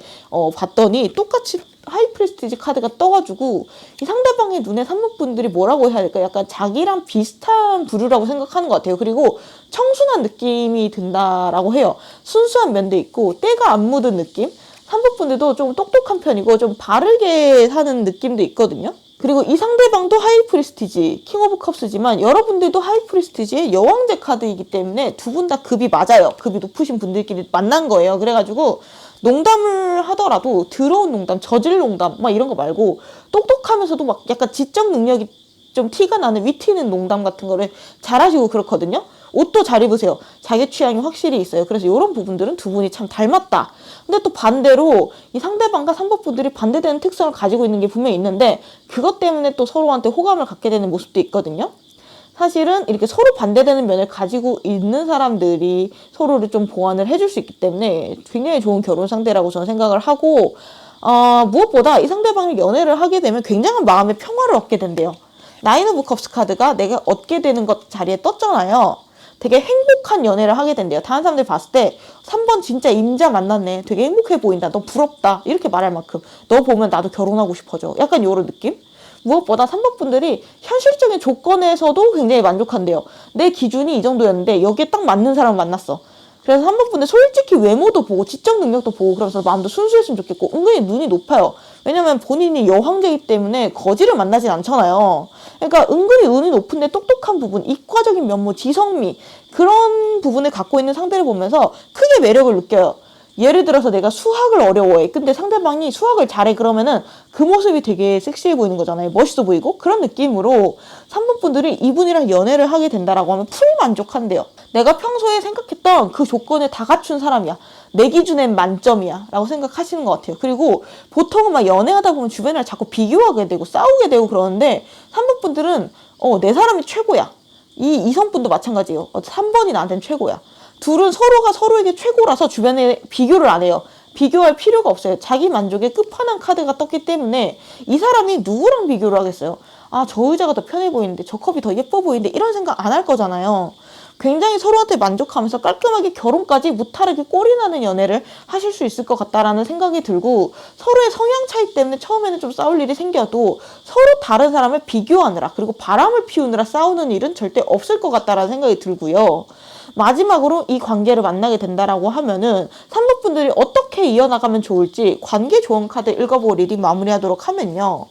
봤더니 똑같이 하이프리스티지 카드가 떠가지고 이 상대방의 눈에 3번 분들이 뭐라고 해야 될까? 약간 자기랑 비슷한 부류라고 생각하는 것 같아요. 그리고 청순한 느낌이 든다라고 해요. 순수한 면도 있고 때가 안 묻은 느낌? 3번 분들도 좀 똑똑한 편이고 좀 바르게 사는 느낌도 있거든요. 그리고 이 상대방도 하이프리스티지, 킹 오브 컵스지만 여러분들도 하이프리스티지의 여왕제 카드이기 때문에 두 분 다 급이 맞아요. 급이 높으신 분들끼리 만난 거예요. 그래가지고 농담을 하더라도 더러운 농담, 저질 농담 막 이런 거 말고 똑똑하면서도 막 약간 지적 능력이 좀 티가 나는 위 튀는 농담 같은 거를 잘하시고 그렇거든요. 옷도 잘 입으세요. 자기 취향이 확실히 있어요. 그래서 이런 부분들은 두 분이 참 닮았다. 근데 또 반대로 이 상대방과 3번 분들이 반대되는 특성을 가지고 있는 게 분명히 있는데 그것 때문에 또 서로한테 호감을 갖게 되는 모습도 있거든요. 사실은 이렇게 서로 반대되는 면을 가지고 있는 사람들이 서로를 좀 보완을 해줄 수 있기 때문에 굉장히 좋은 결혼 상대라고 저는 생각을 하고 무엇보다 이 상대방이 연애를 하게 되면 굉장한 마음의 평화를 얻게 된대요. 나인 오브 컵스 카드가 내가 얻게 되는 것 자리에 떴잖아요. 되게 행복한 연애를 하게 된대요. 다른 사람들 봤을 때 3번 진짜 임자 만났네. 되게 행복해 보인다. 너 부럽다. 이렇게 말할 만큼 너 보면 나도 결혼하고 싶어져. 약간 이런 느낌? 무엇보다 3번 분들이 현실적인 조건에서도 굉장히 만족한대요. 내 기준이 이 정도였는데 여기에 딱 맞는 사람을 만났어. 그래서 3번 분들 솔직히 외모도 보고 지적 능력도 보고 그러면서 마음도 순수했으면 좋겠고 은근히 눈이 높아요. 왜냐면 본인이 여황제이기 때문에 거지를 만나진 않잖아요. 그러니까 은근히 눈이 높은데 똑똑한 부분, 이과적인 면모, 지성미 그런 부분을 갖고 있는 상대를 보면서 크게 매력을 느껴요. 예를 들어서 내가 수학을 어려워해. 근데 상대방이 수학을 잘해. 그러면은 그 모습이 되게 섹시해 보이는 거잖아요. 멋있어 보이고. 그런 느낌으로 3번 분들이 이분이랑 연애를 하게 된다라고 하면 풀 만족한대요. 내가 평소에 생각했던 그 조건을 다 갖춘 사람이야. 내 기준엔 만점이야. 라고 생각하시는 것 같아요. 그리고 보통은 막 연애하다 보면 주변을 자꾸 비교하게 되고 싸우게 되고 그러는데 3번 분들은 내 사람이 최고야. 이 이성분도 마찬가지예요. 3번이 나한테는 최고야. 둘은 서로가 서로에게 최고라서 주변에 비교를 안 해요. 비교할 필요가 없어요. 자기 만족의 끝판왕 카드가 떴기 때문에 이 사람이 누구랑 비교를 하겠어요. 저 의자가 더 편해 보이는데 저 컵이 더 예뻐 보이는데 이런 생각 안 할 거잖아요. 굉장히 서로한테 만족하면서 깔끔하게 결혼까지 무탈하게 꼴이 나는 연애를 하실 수 있을 것 같다라는 생각이 들고 서로의 성향 차이 때문에 처음에는 좀 싸울 일이 생겨도 서로 다른 사람을 비교하느라 그리고 바람을 피우느라 싸우는 일은 절대 없을 것 같다라는 생각이 들고요. 마지막으로 이 관계를 만나게 된다라고 하면은 3번 분들이 어떻게 이어나가면 좋을지 관계 조언 카드 읽어보고 리딩 마무리하도록 하면요.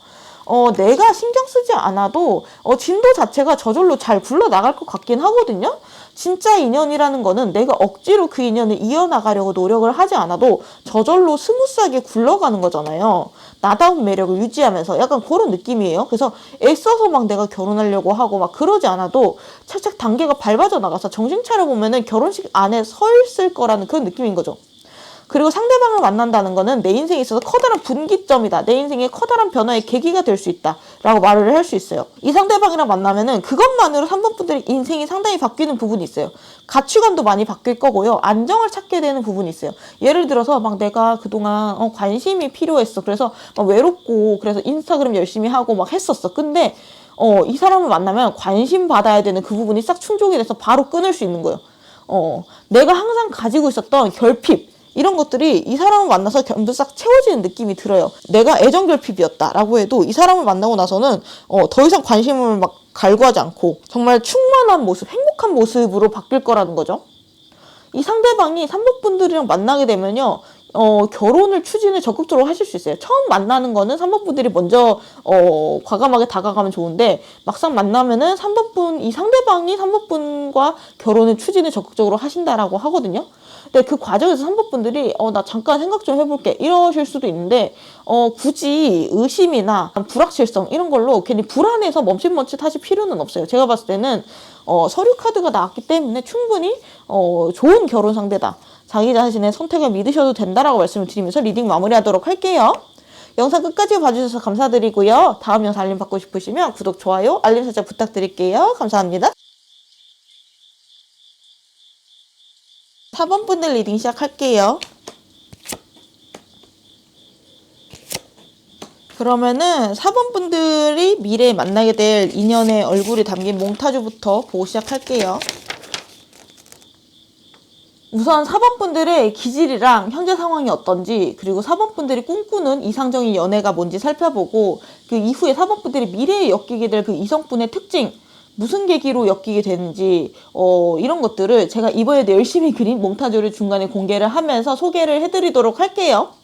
내가 신경 쓰지 않아도 진도 자체가 저절로 잘 굴러나갈 것 같긴 하거든요. 진짜 인연이라는 거는 내가 억지로 그 인연을 이어나가려고 노력을 하지 않아도 저절로 스무스하게 굴러가는 거잖아요. 나다운 매력을 유지하면서 약간 그런 느낌이에요. 그래서 애써서 막 내가 결혼하려고 하고 막 그러지 않아도 착착 단계가 밟아져 나가서 정신 차려보면은 결혼식 안에 서 있을 거라는 그런 느낌인 거죠. 그리고 상대방을 만난다는 거는 내 인생에 있어서 커다란 분기점이다. 내 인생의 커다란 변화의 계기가 될 수 있다. 라고 말을 할 수 있어요. 이 상대방이랑 만나면은 그것만으로 3번 분들의 인생이 상당히 바뀌는 부분이 있어요. 가치관도 많이 바뀔 거고요. 안정을 찾게 되는 부분이 있어요. 예를 들어서 막 내가 그동안 관심이 필요했어. 그래서 막 외롭고 그래서 인스타그램 열심히 하고 막 했었어. 근데 이 사람을 만나면 관심 받아야 되는 그 부분이 싹 충족이 돼서 바로 끊을 수 있는 거예요. 내가 항상 가지고 있었던 결핍 이런 것들이 이 사람을 만나서 전부 싹 채워지는 느낌이 들어요. 내가 애정결핍이었다라고 해도 이 사람을 만나고 나서는 더 이상 관심을 막 갈구하지 않고 정말 충만한 모습, 행복한 모습으로 바뀔 거라는 거죠. 이 상대방이 3번 분들이랑 만나게 되면요. 결혼을 추진을 적극적으로 하실 수 있어요. 처음 만나는 거는 3번 분들이 먼저 과감하게 다가가면 좋은데 막상 만나면은 3번 분, 이 상대방이 3번 분과 결혼을 추진을 적극적으로 하신다라고 하거든요. 근데 그 과정에서 3번 분들이 나 잠깐 생각 좀 해볼게 이러실 수도 있는데 굳이 의심이나 불확실성 이런 걸로 괜히 불안해서 멈칫멈칫 하실 필요는 없어요. 제가 봤을 때는 서류 카드가 나왔기 때문에 충분히 좋은 결혼 상대다. 자기 자신의 선택을 믿으셔도 된다라고 말씀을 드리면서 리딩 마무리하도록 할게요. 영상 끝까지 봐주셔서 감사드리고요. 다음 영상 알림 받고 싶으시면 구독, 좋아요, 알림 설정 부탁드릴게요. 감사합니다. 4번 분들 리딩 시작할게요. 그러면은 4번 분들이 미래에 만나게 될 인연의 얼굴이 담긴 몽타주부터 보고 시작할게요. 우선 4번 분들의 기질이랑 현재 상황이 어떤지, 그리고 4번 분들이 꿈꾸는 이상적인 연애가 뭔지 살펴보고, 그 이후에 4번 분들이 미래에 엮이게 될 그 이성분의 특징, 무슨 계기로 엮이게 되는지 이런 것들을 제가 이번에도 열심히 그린 몽타주를 중간에 공개를 하면서 소개를 해드리도록 할게요.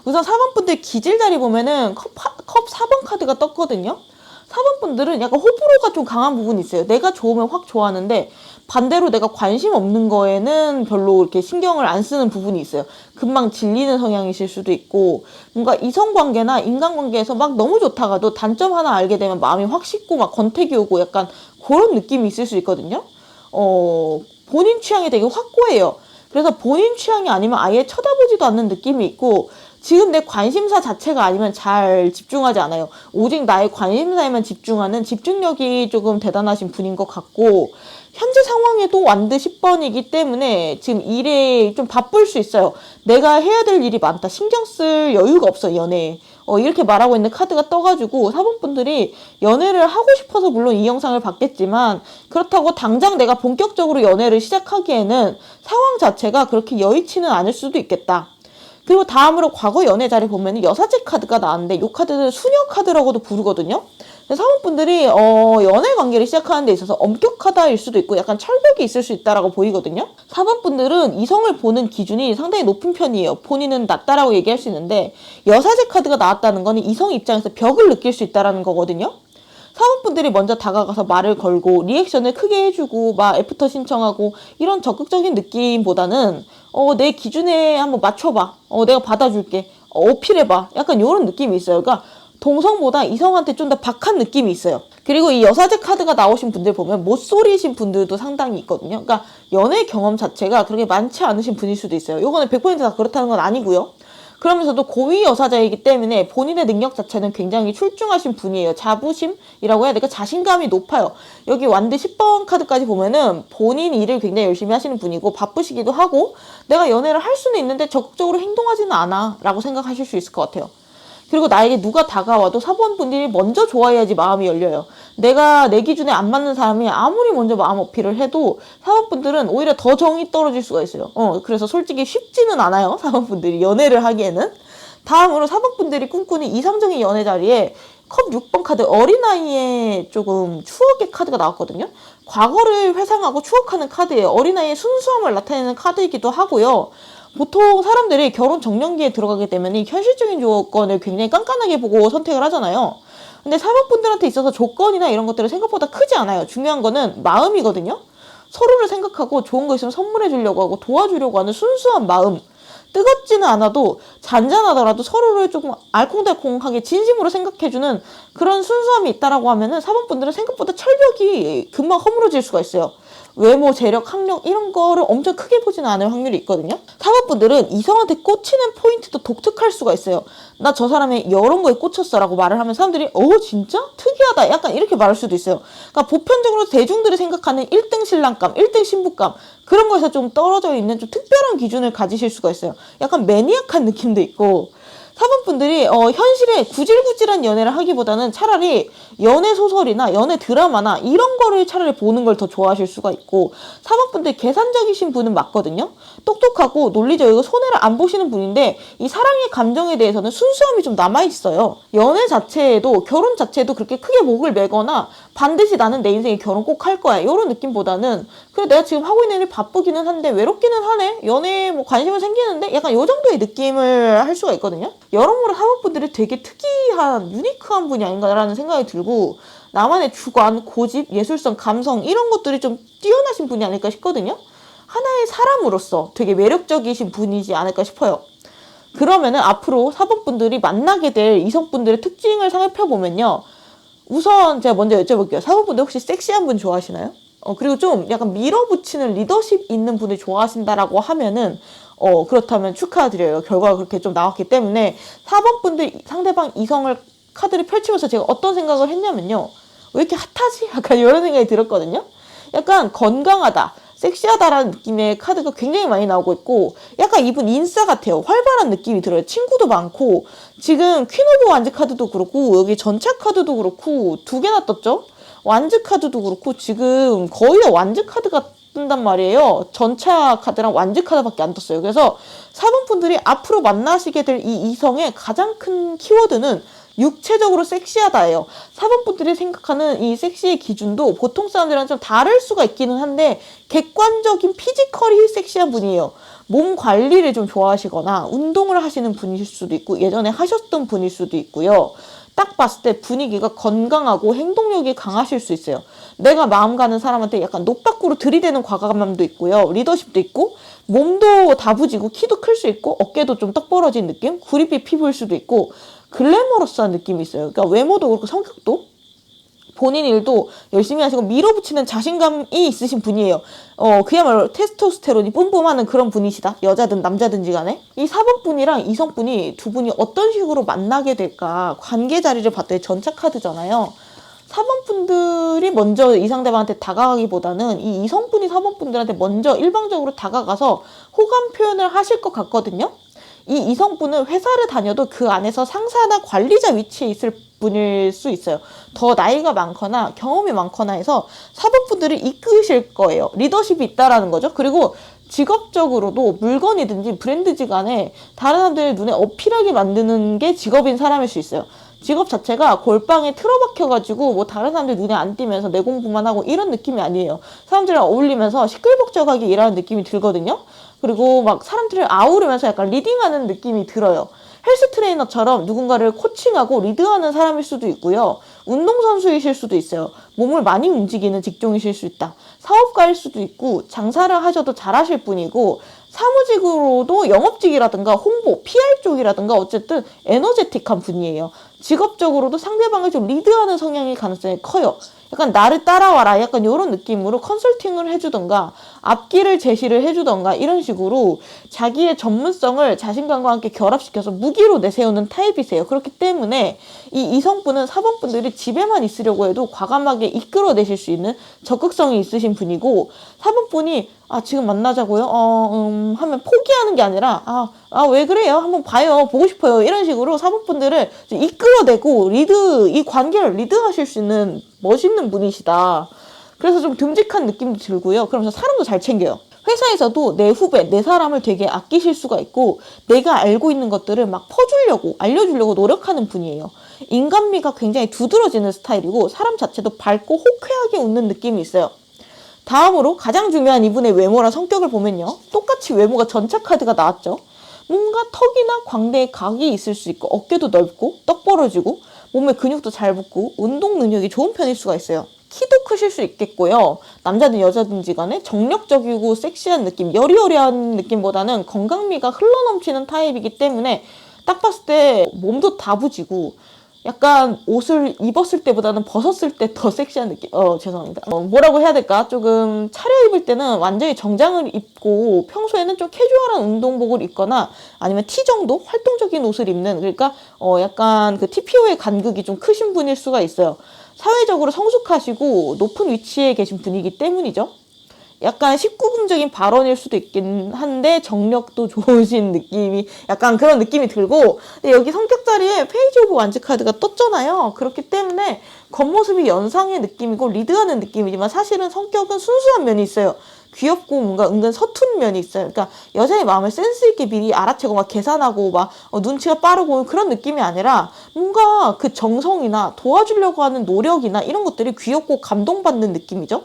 우선 4번 분들 기질 자리 보면은 컵 4번 카드가 떴거든요. 4번 분들은 약간 호불호가 좀 강한 부분이 있어요. 내가 좋으면 확 좋아하는데 반대로 내가 관심 없는 거에는 별로 이렇게 신경을 안 쓰는 부분이 있어요. 금방 질리는 성향이실 수도 있고, 뭔가 이성관계나 인간관계에서 막 너무 좋다가도 단점 하나 알게 되면 마음이 확 식고 막 권태기 오고 약간 그런 느낌이 있을 수 있거든요. 본인 취향이 되게 확고해요. 그래서 본인 취향이 아니면 아예 쳐다보지도 않는 느낌이 있고, 지금 내 관심사 자체가 아니면 잘 집중하지 않아요. 오직 나의 관심사에만 집중하는 집중력이 조금 대단하신 분인 것 같고, 현재 상황에도 완드 10번이기 때문에 지금 일에 좀 바쁠 수 있어요. 내가 해야 될 일이 많다. 신경 쓸 여유가 없어, 연애에. 이렇게 말하고 있는 카드가 떠가지고 4번 분들이 연애를 하고 싶어서 물론 이 영상을 봤겠지만, 그렇다고 당장 내가 본격적으로 연애를 시작하기에는 상황 자체가 그렇게 여의치는 않을 수도 있겠다. 그리고 다음으로 과거 연애 자리 보면 여사제 카드가 나왔는데, 이 카드는 수녀 카드라고도 부르거든요. 사원분들이 연애 관계를 시작하는 데 있어서 엄격하다일 수도 있고 약간 철벽이 있을 수 있다라고 보이거든요. 4번 분들은 이성을 보는 기준이 상당히 높은 편이에요. 본인은 낮다라고 얘기할 수 있는데, 여사제 카드가 나왔다는 거는 이성 입장에서 벽을 느낄 수 있다라는 거거든요. 4번 분들이 먼저 다가가서 말을 걸고 리액션을 크게 해주고 막 애프터 신청하고 이런 적극적인 느낌보다는 내 기준에 한번 맞춰봐. 내가 받아줄게. 어필해봐. 약간 이런 느낌이 있어요. 그러니까 동성보다 이성한테 좀 더 박한 느낌이 있어요. 그리고 이 여사제 카드가 나오신 분들 보면 못소리신 분들도 상당히 있거든요. 그러니까 연애 경험 자체가 그렇게 많지 않으신 분일 수도 있어요. 요거는 100%다 그렇다는 건 아니고요. 그러면서도 고위 여사자이기 때문에 본인의 능력 자체는 굉장히 출중하신 분이에요. 자부심이라고 해야 될까? 자신감이 높아요. 여기 완드 10번 카드까지 보면은 본인 일을 굉장히 열심히 하시는 분이고 바쁘시기도 하고, 내가 연애를 할 수는 있는데 적극적으로 행동하지는 않아 라고 생각하실 수 있을 것 같아요. 그리고 나에게 누가 다가와도 4번 분들이 먼저 좋아해야지 마음이 열려요. 내가 내 기준에 안 맞는 사람이 아무리 먼저 마음 어필을 해도 4번 분들은 오히려 더 정이 떨어질 수가 있어요. 그래서 솔직히 쉽지는 않아요. 4번 분들이 연애를 하기에는. 다음으로 4번 분들이 꿈꾸는 이상적인 연애 자리에 컵 6번 카드, 어린아이의 조금 추억의 카드가 나왔거든요. 과거를 회상하고 추억하는 카드예요. 어린아이의 순수함을 나타내는 카드이기도 하고요. 보통 사람들이 결혼 정년기에 들어가게 되면 이 현실적인 조건을 굉장히 깐깐하게 보고 선택을 하잖아요. 근데 4번 분들한테 있어서 조건이나 이런 것들은 생각보다 크지 않아요. 중요한 거는 마음이거든요. 서로를 생각하고 좋은 거 있으면 선물해 주려고 하고 도와주려고 하는 순수한 마음. 뜨겁지는 않아도 잔잔하더라도 서로를 조금 알콩달콩하게 진심으로 생각해주는 그런 순수함이 있다라고 하면은 4번 분들은 생각보다 철벽이 금방 허물어질 수가 있어요. 외모, 재력, 학력 이런 거를 엄청 크게 보지는 않을 확률이 있거든요. 4번 분들은 이성한테 꽂히는 포인트도 독특할 수가 있어요. 나 저 사람의 이런 거에 꽂혔어 라고 말을 하면 사람들이 진짜? 특이하다 약간 이렇게 말할 수도 있어요. 그러니까 보편적으로 대중들이 생각하는 1등 신랑감, 1등 신부감 그런 거에서 좀 떨어져 있는 좀 특별한 기준을 가지실 수가 있어요. 약간 매니악한 느낌도 있고, 4번 분들이 현실에 구질구질한 연애를 하기보다는 차라리 연애 소설이나 연애 드라마나 이런 거를 차라리 보는 걸 더 좋아하실 수가 있고, 4번 분들 계산적이신 분은 맞거든요. 똑똑하고 논리적이고 손해를 안 보시는 분인데 이 사랑의 감정에 대해서는 순수함이 좀 남아있어요. 연애 자체에도 결혼 자체에도 그렇게 크게 목을 매거나 반드시 나는 내 인생에 결혼 꼭 할 거야 이런 느낌보다는, 그래 내가 지금 하고 있는 일이 바쁘기는 한데 외롭기는 하네, 연애에 뭐 관심은 생기는데 약간 요 정도의 느낌을 할 수가 있거든요. 여러모로 4번 분들이 되게 특이한 유니크한 분이 아닌가라는 생각이 들고, 나만의 주관, 고집, 예술성, 감성 이런 것들이 좀 뛰어나신 분이 아닐까 싶거든요. 하나의 사람으로서 되게 매력적이신 분이지 않을까 싶어요. 그러면은 앞으로 4번 분들이 만나게 될 이성분들의 특징을 살펴보면요. 우선 제가 먼저 여쭤볼게요. 4번 분들 혹시 섹시한 분 좋아하시나요? 그리고 좀 약간 밀어붙이는 리더십 있는 분을 좋아하신다라고 하면은 그렇다면 축하드려요. 결과가 그렇게 좀 나왔기 때문에 4번 분들 상대방 이성을 카드를 펼치면서 제가 어떤 생각을 했냐면요. 왜 이렇게 핫하지? 약간 이런 생각이 들었거든요. 약간 건강하다, 섹시하다라는 느낌의 카드가 굉장히 많이 나오고 있고 약간 이분 인싸 같아요. 활발한 느낌이 들어요. 친구도 많고 지금 퀸 오브 완즈 카드도 그렇고 여기 전차 카드도 그렇고 두 개나 떴죠? 완즈 카드도 그렇고 지금 거의 다 완즈 카드가 뜬단 말이에요. 전차 카드랑 완즈 카드밖에 안 떴어요. 그래서 4번 분들이 앞으로 만나시게 될 이 이성의 가장 큰 키워드는 육체적으로 섹시하다예요. 4번 분들이 생각하는 이 섹시의 기준도 보통 사람들이랑 좀 다를 수가 있기는 한데 객관적인 피지컬이 섹시한 분이에요. 몸 관리를 좀 좋아하시거나 운동을 하시는 분이실 수도 있고 예전에 하셨던 분일 수도 있고요. 딱 봤을 때 분위기가 건강하고 행동력이 강하실 수 있어요. 내가 마음 가는 사람한테 약간 높 밖으로 들이대는 과감함도 있고요. 리더십도 있고 몸도 다부지고 키도 클 수 있고 어깨도 좀 떡 벌어진 느낌? 구릿빛 피부일 수도 있고 글래머러스한 느낌이 있어요. 그러니까 외모도 그렇고 성격도 본인 일도 열심히 하시고 밀어붙이는 자신감이 있으신 분이에요. 그야말로 테스토스테론이 뿜뿜하는 그런 분이시다. 여자든 남자든지 간에. 이 4번 분이랑 이성분이 두 분이 어떤 식으로 만나게 될까 관계 자리를 봤더니 전차 카드잖아요. 4번 분들이 먼저 이 상대방한테 다가가기보다는 이 이성분이 4번 분들한테 먼저 일방적으로 다가가서 호감 표현을 하실 것 같거든요. 이 이성분은 회사를 다녀도 그 안에서 상사나 관리자 위치에 있을 분일 수 있어요. 더 나이가 많거나 경험이 많거나 해서 4번 분들을 이끄실 거예요. 리더십이 있다라는 거죠. 그리고 직업적으로도 물건이든지 브랜드지 간에 다른 사람들의 눈에 어필하게 만드는 게 직업인 사람일 수 있어요. 직업 자체가 골방에 틀어박혀가지고 뭐 다른 사람들 눈에 안 띄면서 내 공부만 하고 이런 느낌이 아니에요. 사람들이랑 어울리면서 시끌벅적하게 일하는 느낌이 들거든요. 그리고 막 사람들을 아우르면서 약간 리딩하는 느낌이 들어요. 헬스 트레이너처럼 누군가를 코칭하고 리드하는 사람일 수도 있고요. 운동선수이실 수도 있어요. 몸을 많이 움직이는 직종이실 수 있다. 사업가일 수도 있고 장사를 하셔도 잘하실 분이고 사무직으로도 영업직이라든가 홍보, PR 쪽이라든가 어쨌든 에너제틱한 분이에요. 직업적으로도 상대방을 좀 리드하는 성향이 가능성이 커요. 약간 나를 따라와라 약간 이런 느낌으로 컨설팅을 해주던가 앞길을 제시를 해주던가 이런 식으로 자기의 전문성을 자신감과 함께 결합시켜서 무기로 내세우는 타입이세요. 그렇기 때문에 이 이성분은 4번 분들이 집에만 있으려고 해도 과감하게 이끌어내실 수 있는 적극성이 있으신 분이고 4번 분이 지금 만나자고요? 하면 포기하는 게 아니라 왜 그래요? 한번 봐요. 보고 싶어요. 이런 식으로 4번 분들을 이끌어내고 이 관계를 리드하실 수 있는 멋있는 분이시다. 그래서 좀 듬직한 느낌도 들고요. 그러면서 사람도 잘 챙겨요. 회사에서도 내 후배, 내 사람을 되게 아끼실 수가 있고 내가 알고 있는 것들을 막 퍼주려고, 알려주려고 노력하는 분이에요. 인간미가 굉장히 두드러지는 스타일이고 사람 자체도 밝고 호쾌하게 웃는 느낌이 있어요. 다음으로 가장 중요한 이분의 외모랑 성격을 보면요. 똑같이 외모가 전차 카드가 나왔죠. 뭔가 턱이나 광대에 각이 있을 수 있고 어깨도 넓고 떡 벌어지고 몸에 근육도 잘 붙고 운동 능력이 좋은 편일 수가 있어요. 키도 크실 수 있겠고요. 남자든 여자든지 간에 정력적이고 섹시한 느낌, 여리여리한 느낌보다는 건강미가 흘러넘치는 타입이기 때문에 딱 봤을 때 몸도 다부지고 약간 옷을 입었을 때보다는 벗었을 때 더 섹시한 느낌. 죄송합니다. 뭐라고 해야 될까? 조금 차려입을 때는 완전히 정장을 입고 평소에는 좀 캐주얼한 운동복을 입거나 아니면 티 정도 활동적인 옷을 입는 그러니까 약간 그 TPO의 간극이 좀 크신 분일 수가 있어요. 사회적으로 성숙하시고 높은 위치에 계신 분이기 때문이죠. 약간 19금적인 발언일 수도 있긴 한데 정력도 좋으신 느낌이 약간 그런 느낌이 들고 근데 여기 성격 자리에 페이지 오브 완즈 카드가 떴잖아요. 그렇기 때문에 겉모습이 연상의 느낌이고 리드하는 느낌이지만 사실은 성격은 순수한 면이 있어요. 귀엽고 뭔가 은근 서툰 면이 있어요. 그러니까 여자의 마음을 센스 있게 미리 알아채고 막 계산하고 막 눈치가 빠르고 그런 느낌이 아니라 뭔가 그 정성이나 도와주려고 하는 노력이나 이런 것들이 귀엽고 감동받는 느낌이죠.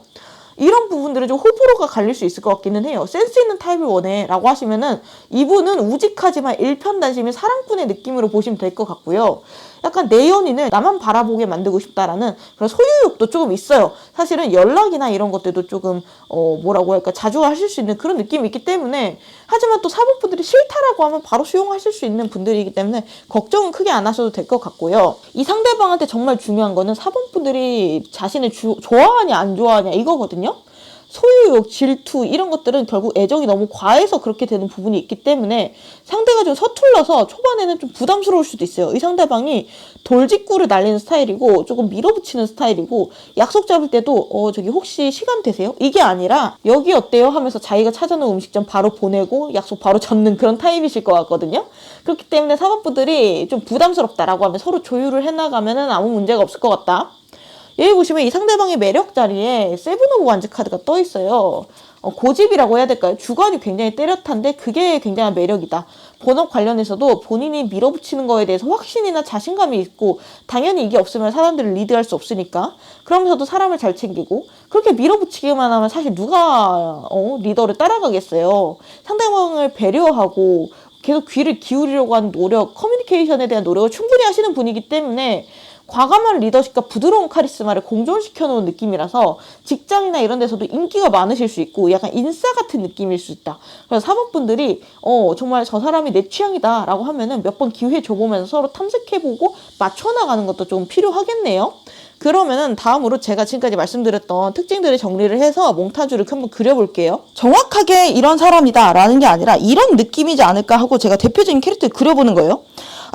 이런 부분들은 좀 호불호가 갈릴 수 있을 것 같기는 해요. 센스 있는 타입을 원해 라고 하시면은 이분은 우직하지만 일편단심인 사랑꾼의 느낌으로 보시면 될 것 같고요. 약간 내 연인을 나만 바라보게 만들고 싶다라는 그런 소유욕도 조금 있어요. 사실은 연락이나 이런 것들도 조금 뭐라고 할까 자주 하실 수 있는 그런 느낌이 있기 때문에, 하지만 또 4번분들이 싫다라고 하면 바로 수용하실 수 있는 분들이기 때문에 걱정은 크게 안 하셔도 될 것 같고요. 이 상대방한테 정말 중요한 거는 4번분들이 자신을 좋아하냐 안 좋아하냐 이거거든요. 소유욕, 질투 이런 것들은 결국 애정이 너무 과해서 그렇게 되는 부분이 있기 때문에 상대가 좀 서툴러서 초반에는 좀 부담스러울 수도 있어요. 이 상대방이 돌직구를 날리는 스타일이고 조금 밀어붙이는 스타일이고, 약속 잡을 때도 저기 혹시 시간 되세요? 이게 아니라 여기 어때요? 하면서 자기가 찾아놓은 음식점 바로 보내고 약속 바로 잡는 그런 타입이실 것 같거든요. 그렇기 때문에 4번분들이 좀 부담스럽다라고 하면 서로 조율을 해나가면 아무 문제가 없을 것 같다. 여기 보시면 이 상대방의 매력 자리에 세븐 오브 완즈 카드가 떠 있어요. 고집이라고 해야 될까요? 주관이 굉장히 뚜렷한데 그게 굉장한 매력이다. 본업 관련해서도 본인이 밀어붙이는 거에 대해서 확신이나 자신감이 있고, 당연히 이게 없으면 사람들을 리드할 수 없으니까 그러면서도 사람을 잘 챙기고, 그렇게 밀어붙이기만 하면 사실 누가 리더를 따라가겠어요. 상대방을 배려하고 계속 귀를 기울이려고 하는 노력, 커뮤니케이션에 대한 노력을 충분히 하시는 분이기 때문에 과감한 리더십과 부드러운 카리스마를 공존시켜 놓은 느낌이라서 직장이나 이런 데서도 인기가 많으실 수 있고 약간 인싸 같은 느낌일 수 있다. 그래서 4번분들이 정말 저 사람이 내 취향이다 라고 하면은 몇 번 기회 줘보면서 서로 탐색해보고 맞춰나가는 것도 좀 필요하겠네요. 그러면은 다음으로 제가 지금까지 말씀드렸던 특징들을 정리를 해서 몽타주를 한번 그려볼게요. 정확하게 이런 사람이다 라는 게 아니라 이런 느낌이지 않을까 하고 제가 대표적인 캐릭터를 그려보는 거예요.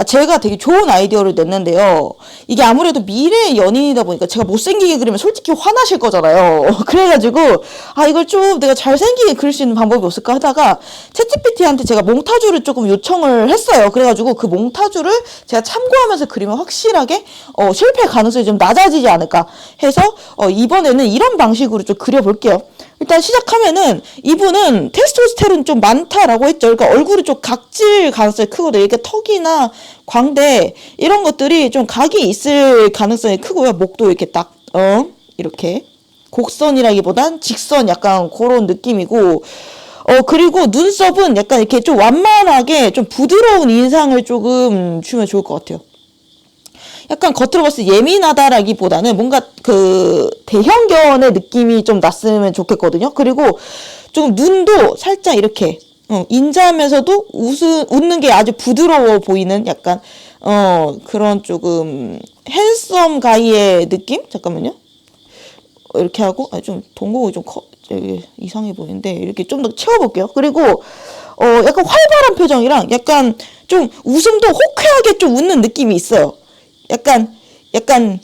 제가 되게 좋은 아이디어를 냈는데요. 이게 아무래도 미래의 연인이다 보니까 제가 못생기게 그리면 솔직히 화나실 거잖아요. 그래가지고 이걸 좀 내가 잘생기게 그릴 수 있는 방법이 없을까 하다가 챗GPT한테 제가 몽타주를 조금 요청을 했어요. 그래가지고 그 몽타주를 제가 참고하면서 그리면 확실하게 실패 가능성이 좀 낮아지지 않을까 해서 이번에는 이런 방식으로 좀 그려볼게요. 일단 시작하면은 이분은 테스토스테론 좀 많다라고 했죠. 그러니까 얼굴이 좀 각질 가능성이 크거든요. 이렇게 턱이나 광대 이런 것들이 좀 각이 있을 가능성이 크고요. 목도 이렇게 딱 이렇게 곡선이라기보단 직선 약간 그런 느낌이고, 그리고 눈썹은 약간 이렇게 좀 완만하게 좀 부드러운 인상을 조금 주면 좋을 것 같아요. 약간 겉으로 봤을 때 예민하다라기보다는 뭔가 그 대형견의 느낌이 좀 났으면 좋겠거든요. 그리고 좀 눈도 살짝 이렇게 인자하면서도 웃는 게 아주 부드러워 보이는 약간 그런 조금 핸섬 가이의 느낌? 잠깐만요. 이렇게 하고 좀 동공이 좀 이상해 보이는데 이렇게 좀 더 채워볼게요. 그리고 약간 활발한 표정이랑 약간 좀 웃음도 호쾌하게 좀 웃는 느낌이 있어요. 약간 약간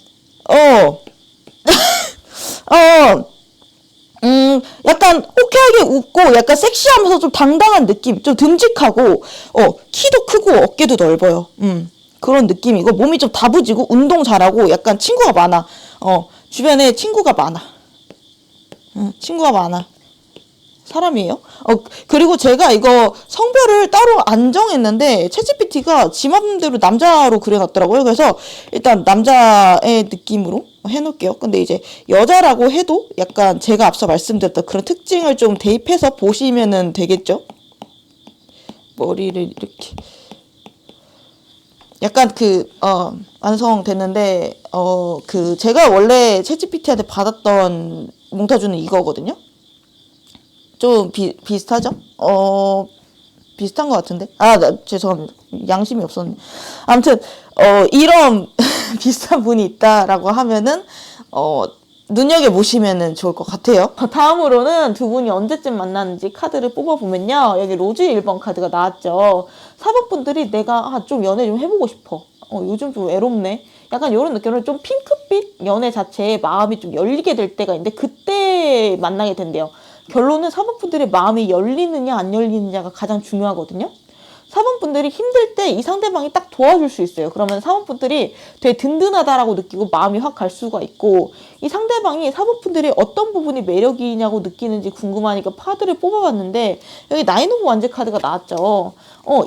호쾌하게 웃고 약간 섹시하면서 좀 당당한 느낌, 좀 듬직하고 키도 크고 어깨도 넓어요. 그런 느낌이고 몸이 좀 다부지고 운동 잘하고 약간 친구가 많아. 주변에 친구가 많아. 친구가 많아. 사람이에요. 그리고 제가 이거 성별을 따로 안 정했는데 챗GPT가 지 맘대로 남자로 그려놨더라고요. 그래서 일단 남자의 느낌으로 해놓을게요. 근데 이제 여자라고 해도 약간 제가 앞서 말씀드렸던 그런 특징을 좀 대입해서 보시면은 되겠죠. 머리를 이렇게 약간 완성됐는데 제가 원래 챗GPT한테 받았던 몽타주는 이거거든요. 좀 비슷하죠? 비슷한 것 같은데? 죄송합니다. 양심이 없었네. 아무튼, 이런 비슷한 분이 있다라고 하면은, 눈여겨보시면은 좋을 것 같아요. 다음으로는 두 분이 언제쯤 만나는지 카드를 뽑아보면요. 여기 로즈 1번 카드가 나왔죠. 4번 분들이 내가 좀 연애 좀 해보고 싶어. 요즘 좀 외롭네. 약간 이런 느낌으로 좀 핑크빛 연애 자체에 마음이 좀 열리게 될 때가 있는데 그때 만나게 된대요. 결론은 4번 분들의 마음이 열리느냐 안 열리느냐가 가장 중요하거든요. 4번분들이 힘들 때 이 상대방이 딱 도와줄 수 있어요. 그러면 4번분들이 되게 든든하다라고 느끼고 마음이 확 갈 수가 있고, 이 상대방이 4번분들이 어떤 부분이 매력이냐고 느끼는지 궁금하니까 카드를 뽑아봤는데 여기 나인 오브 완즈 카드가 나왔죠.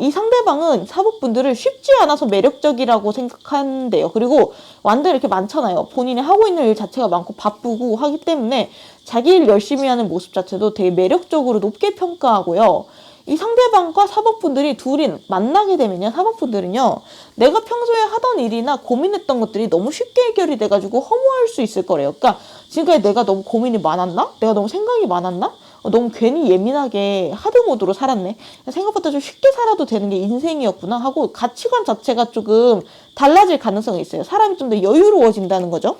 이 상대방은 4번분들을 쉽지 않아서 매력적이라고 생각한대요. 그리고 완전 이렇게 많잖아요. 본인이 하고 있는 일 자체가 많고 바쁘고 하기 때문에 자기 일 열심히 하는 모습 자체도 되게 매력적으로 높게 평가하고요. 이 상대방과 4번분들이 둘이 만나게 되면요, 4번분들은요, 내가 평소에 하던 일이나 고민했던 것들이 너무 쉽게 해결이 돼가지고 허무할 수 있을 거래요. 그러니까 지금까지 내가 너무 고민이 많았나? 내가 너무 생각이 많았나? 너무 괜히 예민하게 하드 모드로 살았네. 생각보다 좀 쉽게 살아도 되는 게 인생이었구나 하고 가치관 자체가 조금 달라질 가능성이 있어요. 사람이 좀 더 여유로워진다는 거죠.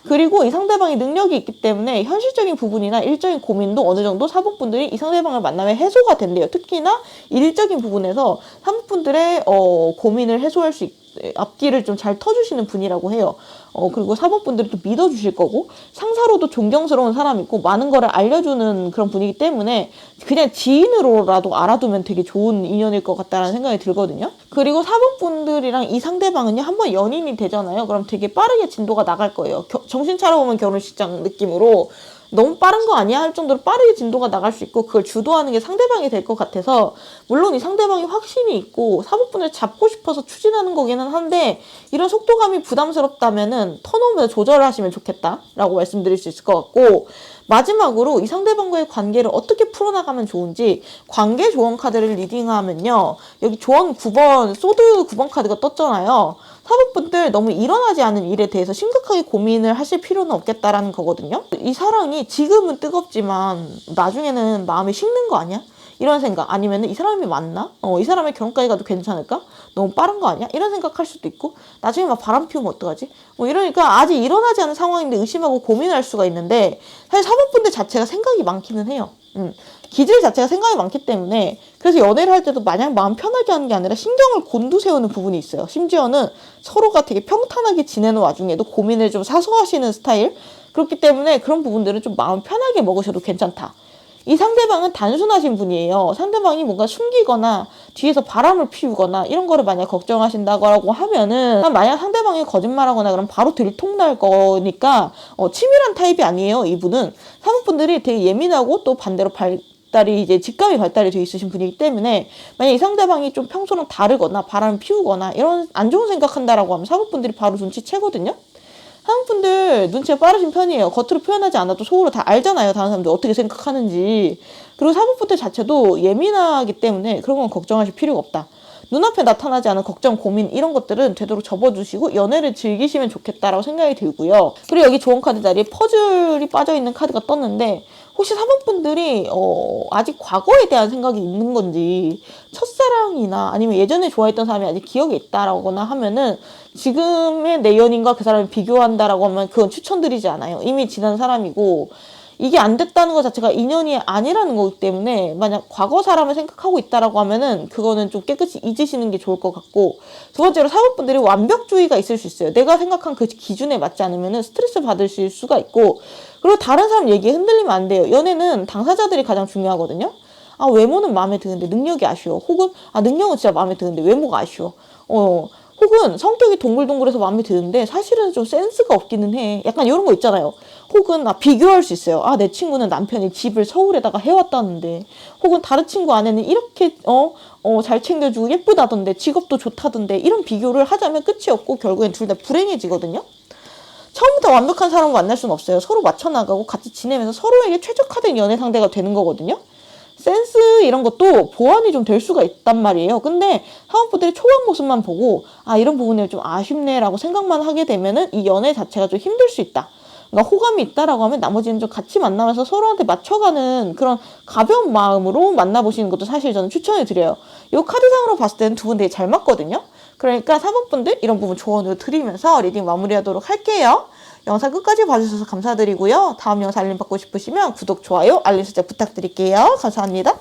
그리고 이 상대방이 능력이 있기 때문에 현실적인 부분이나 일적인 고민도 어느 정도 4번분들이 이 상대방을 만나면 해소가 된대요. 특히나 일적인 부분에서 3번분들의 고민을 해소할 수 앞길을 좀 잘 터주시는 분이라고 해요. 그리고 4번분들이 또 믿어주실 거고, 상사로도 존경스러운 사람이고 많은 거를 알려주는 그런 분이기 때문에 그냥 지인으로라도 알아두면 되게 좋은 인연일 것 같다는 생각이 들거든요. 그리고 4번분들이랑 이 상대방은요, 한번 연인이 되잖아요. 그럼 되게 빠르게 진도가 나갈 거예요. 정신 차려보면 결혼식장 느낌으로 너무 빠른 거 아니야? 할 정도로 빠르게 진도가 나갈 수 있고, 그걸 주도하는 게 상대방이 될 것 같아서, 물론 이 상대방이 확신이 있고 4번분을 잡고 싶어서 추진하는 거기는 한데, 이런 속도감이 부담스럽다면은 턴오버 조절을 하시면 좋겠다라고 말씀드릴 수 있을 것 같고, 마지막으로 이 상대방과의 관계를 어떻게 풀어나가면 좋은지 관계 조언 카드를 리딩하면요, 여기 조언 9번, 소드 9번 카드가 떴잖아요. 4번분들 너무 일어나지 않은 일에 대해서 심각하게 고민을 하실 필요는 없겠다라는 거거든요. 이 사랑이 지금은 뜨겁지만 나중에는 마음이 식는 거 아니야? 이런 생각. 아니면 이 사람이 맞나? 이 사람의 결혼까지 가도 괜찮을까? 너무 빠른 거 아니야? 이런 생각할 수도 있고, 나중에 막 바람 피우면 어떡하지? 이러니까 아직 일어나지 않은 상황인데 의심하고 고민할 수가 있는데, 사실 4번분들 자체가 생각이 많기는 해요. 기질 자체가 생각이 많기 때문에, 그래서 연애를 할 때도 마냥 마음 편하게 하는 게 아니라 신경을 곤두세우는 부분이 있어요. 심지어는 서로가 되게 평탄하게 지내는 와중에도 고민을 좀 사소하시는 스타일. 그렇기 때문에 그런 부분들은 좀 마음 편하게 먹으셔도 괜찮다. 이 상대방은 단순하신 분이에요. 상대방이 뭔가 숨기거나 뒤에서 바람을 피우거나 이런 거를 만약 걱정하신다고 하면은, 만약 상대방이 거짓말하거나 그럼 바로 들통날 거니까 치밀한 타입이 아니에요. 이분은 3번분들이 되게 예민하고 또 반대로 발달이 이제 직감이 발달이 되어 있으신 분이기 때문에, 만약 이 상대방이 좀 평소랑 다르거나 바람을 피우거나 이런 안 좋은 생각한다라고 하면 4번분들이 바로 눈치채거든요. 4번분들 눈치가 빠르신 편이에요. 겉으로 표현하지 않아도 속으로 다 알잖아요. 다른 사람들 어떻게 생각하는지. 그리고 4번분들 자체도 예민하기 때문에 그런 건 걱정하실 필요가 없다. 눈앞에 나타나지 않은 걱정, 고민 이런 것들은 되도록 접어두시고 연애를 즐기시면 좋겠다라고 생각이 들고요. 그리고 여기 조언 카드 자리에 퍼즐이 빠져있는 카드가 떴는데, 혹시 4번분들이 아직 과거에 대한 생각이 있는 건지, 첫사랑이나 아니면 예전에 좋아했던 사람이 아직 기억에 있다라거나 하면은 지금의 내 연인과 그 사람을 비교한다라고 하면 그건 추천드리지 않아요. 이미 지난 사람이고, 이게 안 됐다는 것 자체가 인연이 아니라는 거기 때문에, 만약 과거 사람을 생각하고 있다라고 하면은 그거는 좀 깨끗이 잊으시는 게 좋을 것 같고, 두 번째로 4번분들이 완벽주의가 있을 수 있어요. 내가 생각한 그 기준에 맞지 않으면은 스트레스 받으실 수가 있고, 그리고 다른 사람 얘기에 흔들리면 안 돼요. 연애는 당사자들이 가장 중요하거든요. 외모는 마음에 드는데 능력이 아쉬워. 혹은 능력은 진짜 마음에 드는데 외모가 아쉬워. 혹은 성격이 동글동글해서 마음에 드는데 사실은 좀 센스가 없기는 해. 약간 이런 거 있잖아요. 혹은 비교할 수 있어요. 내 친구는 남편이 집을 서울에다가 해왔다는데, 혹은 다른 친구 아내는 이렇게 잘 챙겨주고 예쁘다던데, 직업도 좋다던데, 이런 비교를 하자면 끝이 없고 결국엔 둘 다 불행해지거든요. 처음부터 완벽한 사람을 만날 수는 없어요. 서로 맞춰나가고 같이 지내면서 서로에게 최적화된 연애 상대가 되는 거거든요. 센스 이런 것도 보완이 좀 될 수가 있단 말이에요. 근데 사원분들이 초반 모습만 보고 이런 부분이 좀 아쉽네라고 생각만 하게 되면은 이 연애 자체가 좀 힘들 수 있다. 그러니까 호감이 있다라고 하면 나머지는 좀 같이 만나면서 서로한테 맞춰가는 그런 가벼운 마음으로 만나보시는 것도 사실 저는 추천을 드려요. 이 카드상으로 봤을 때는 두 분 되게 잘 맞거든요. 그러니까 4번분들 이런 부분 조언을 드리면서 리딩 마무리하도록 할게요. 영상 끝까지 봐주셔서 감사드리고요. 다음 영상 알림 받고 싶으시면 구독, 좋아요, 알림 설정 부탁드릴게요. 감사합니다.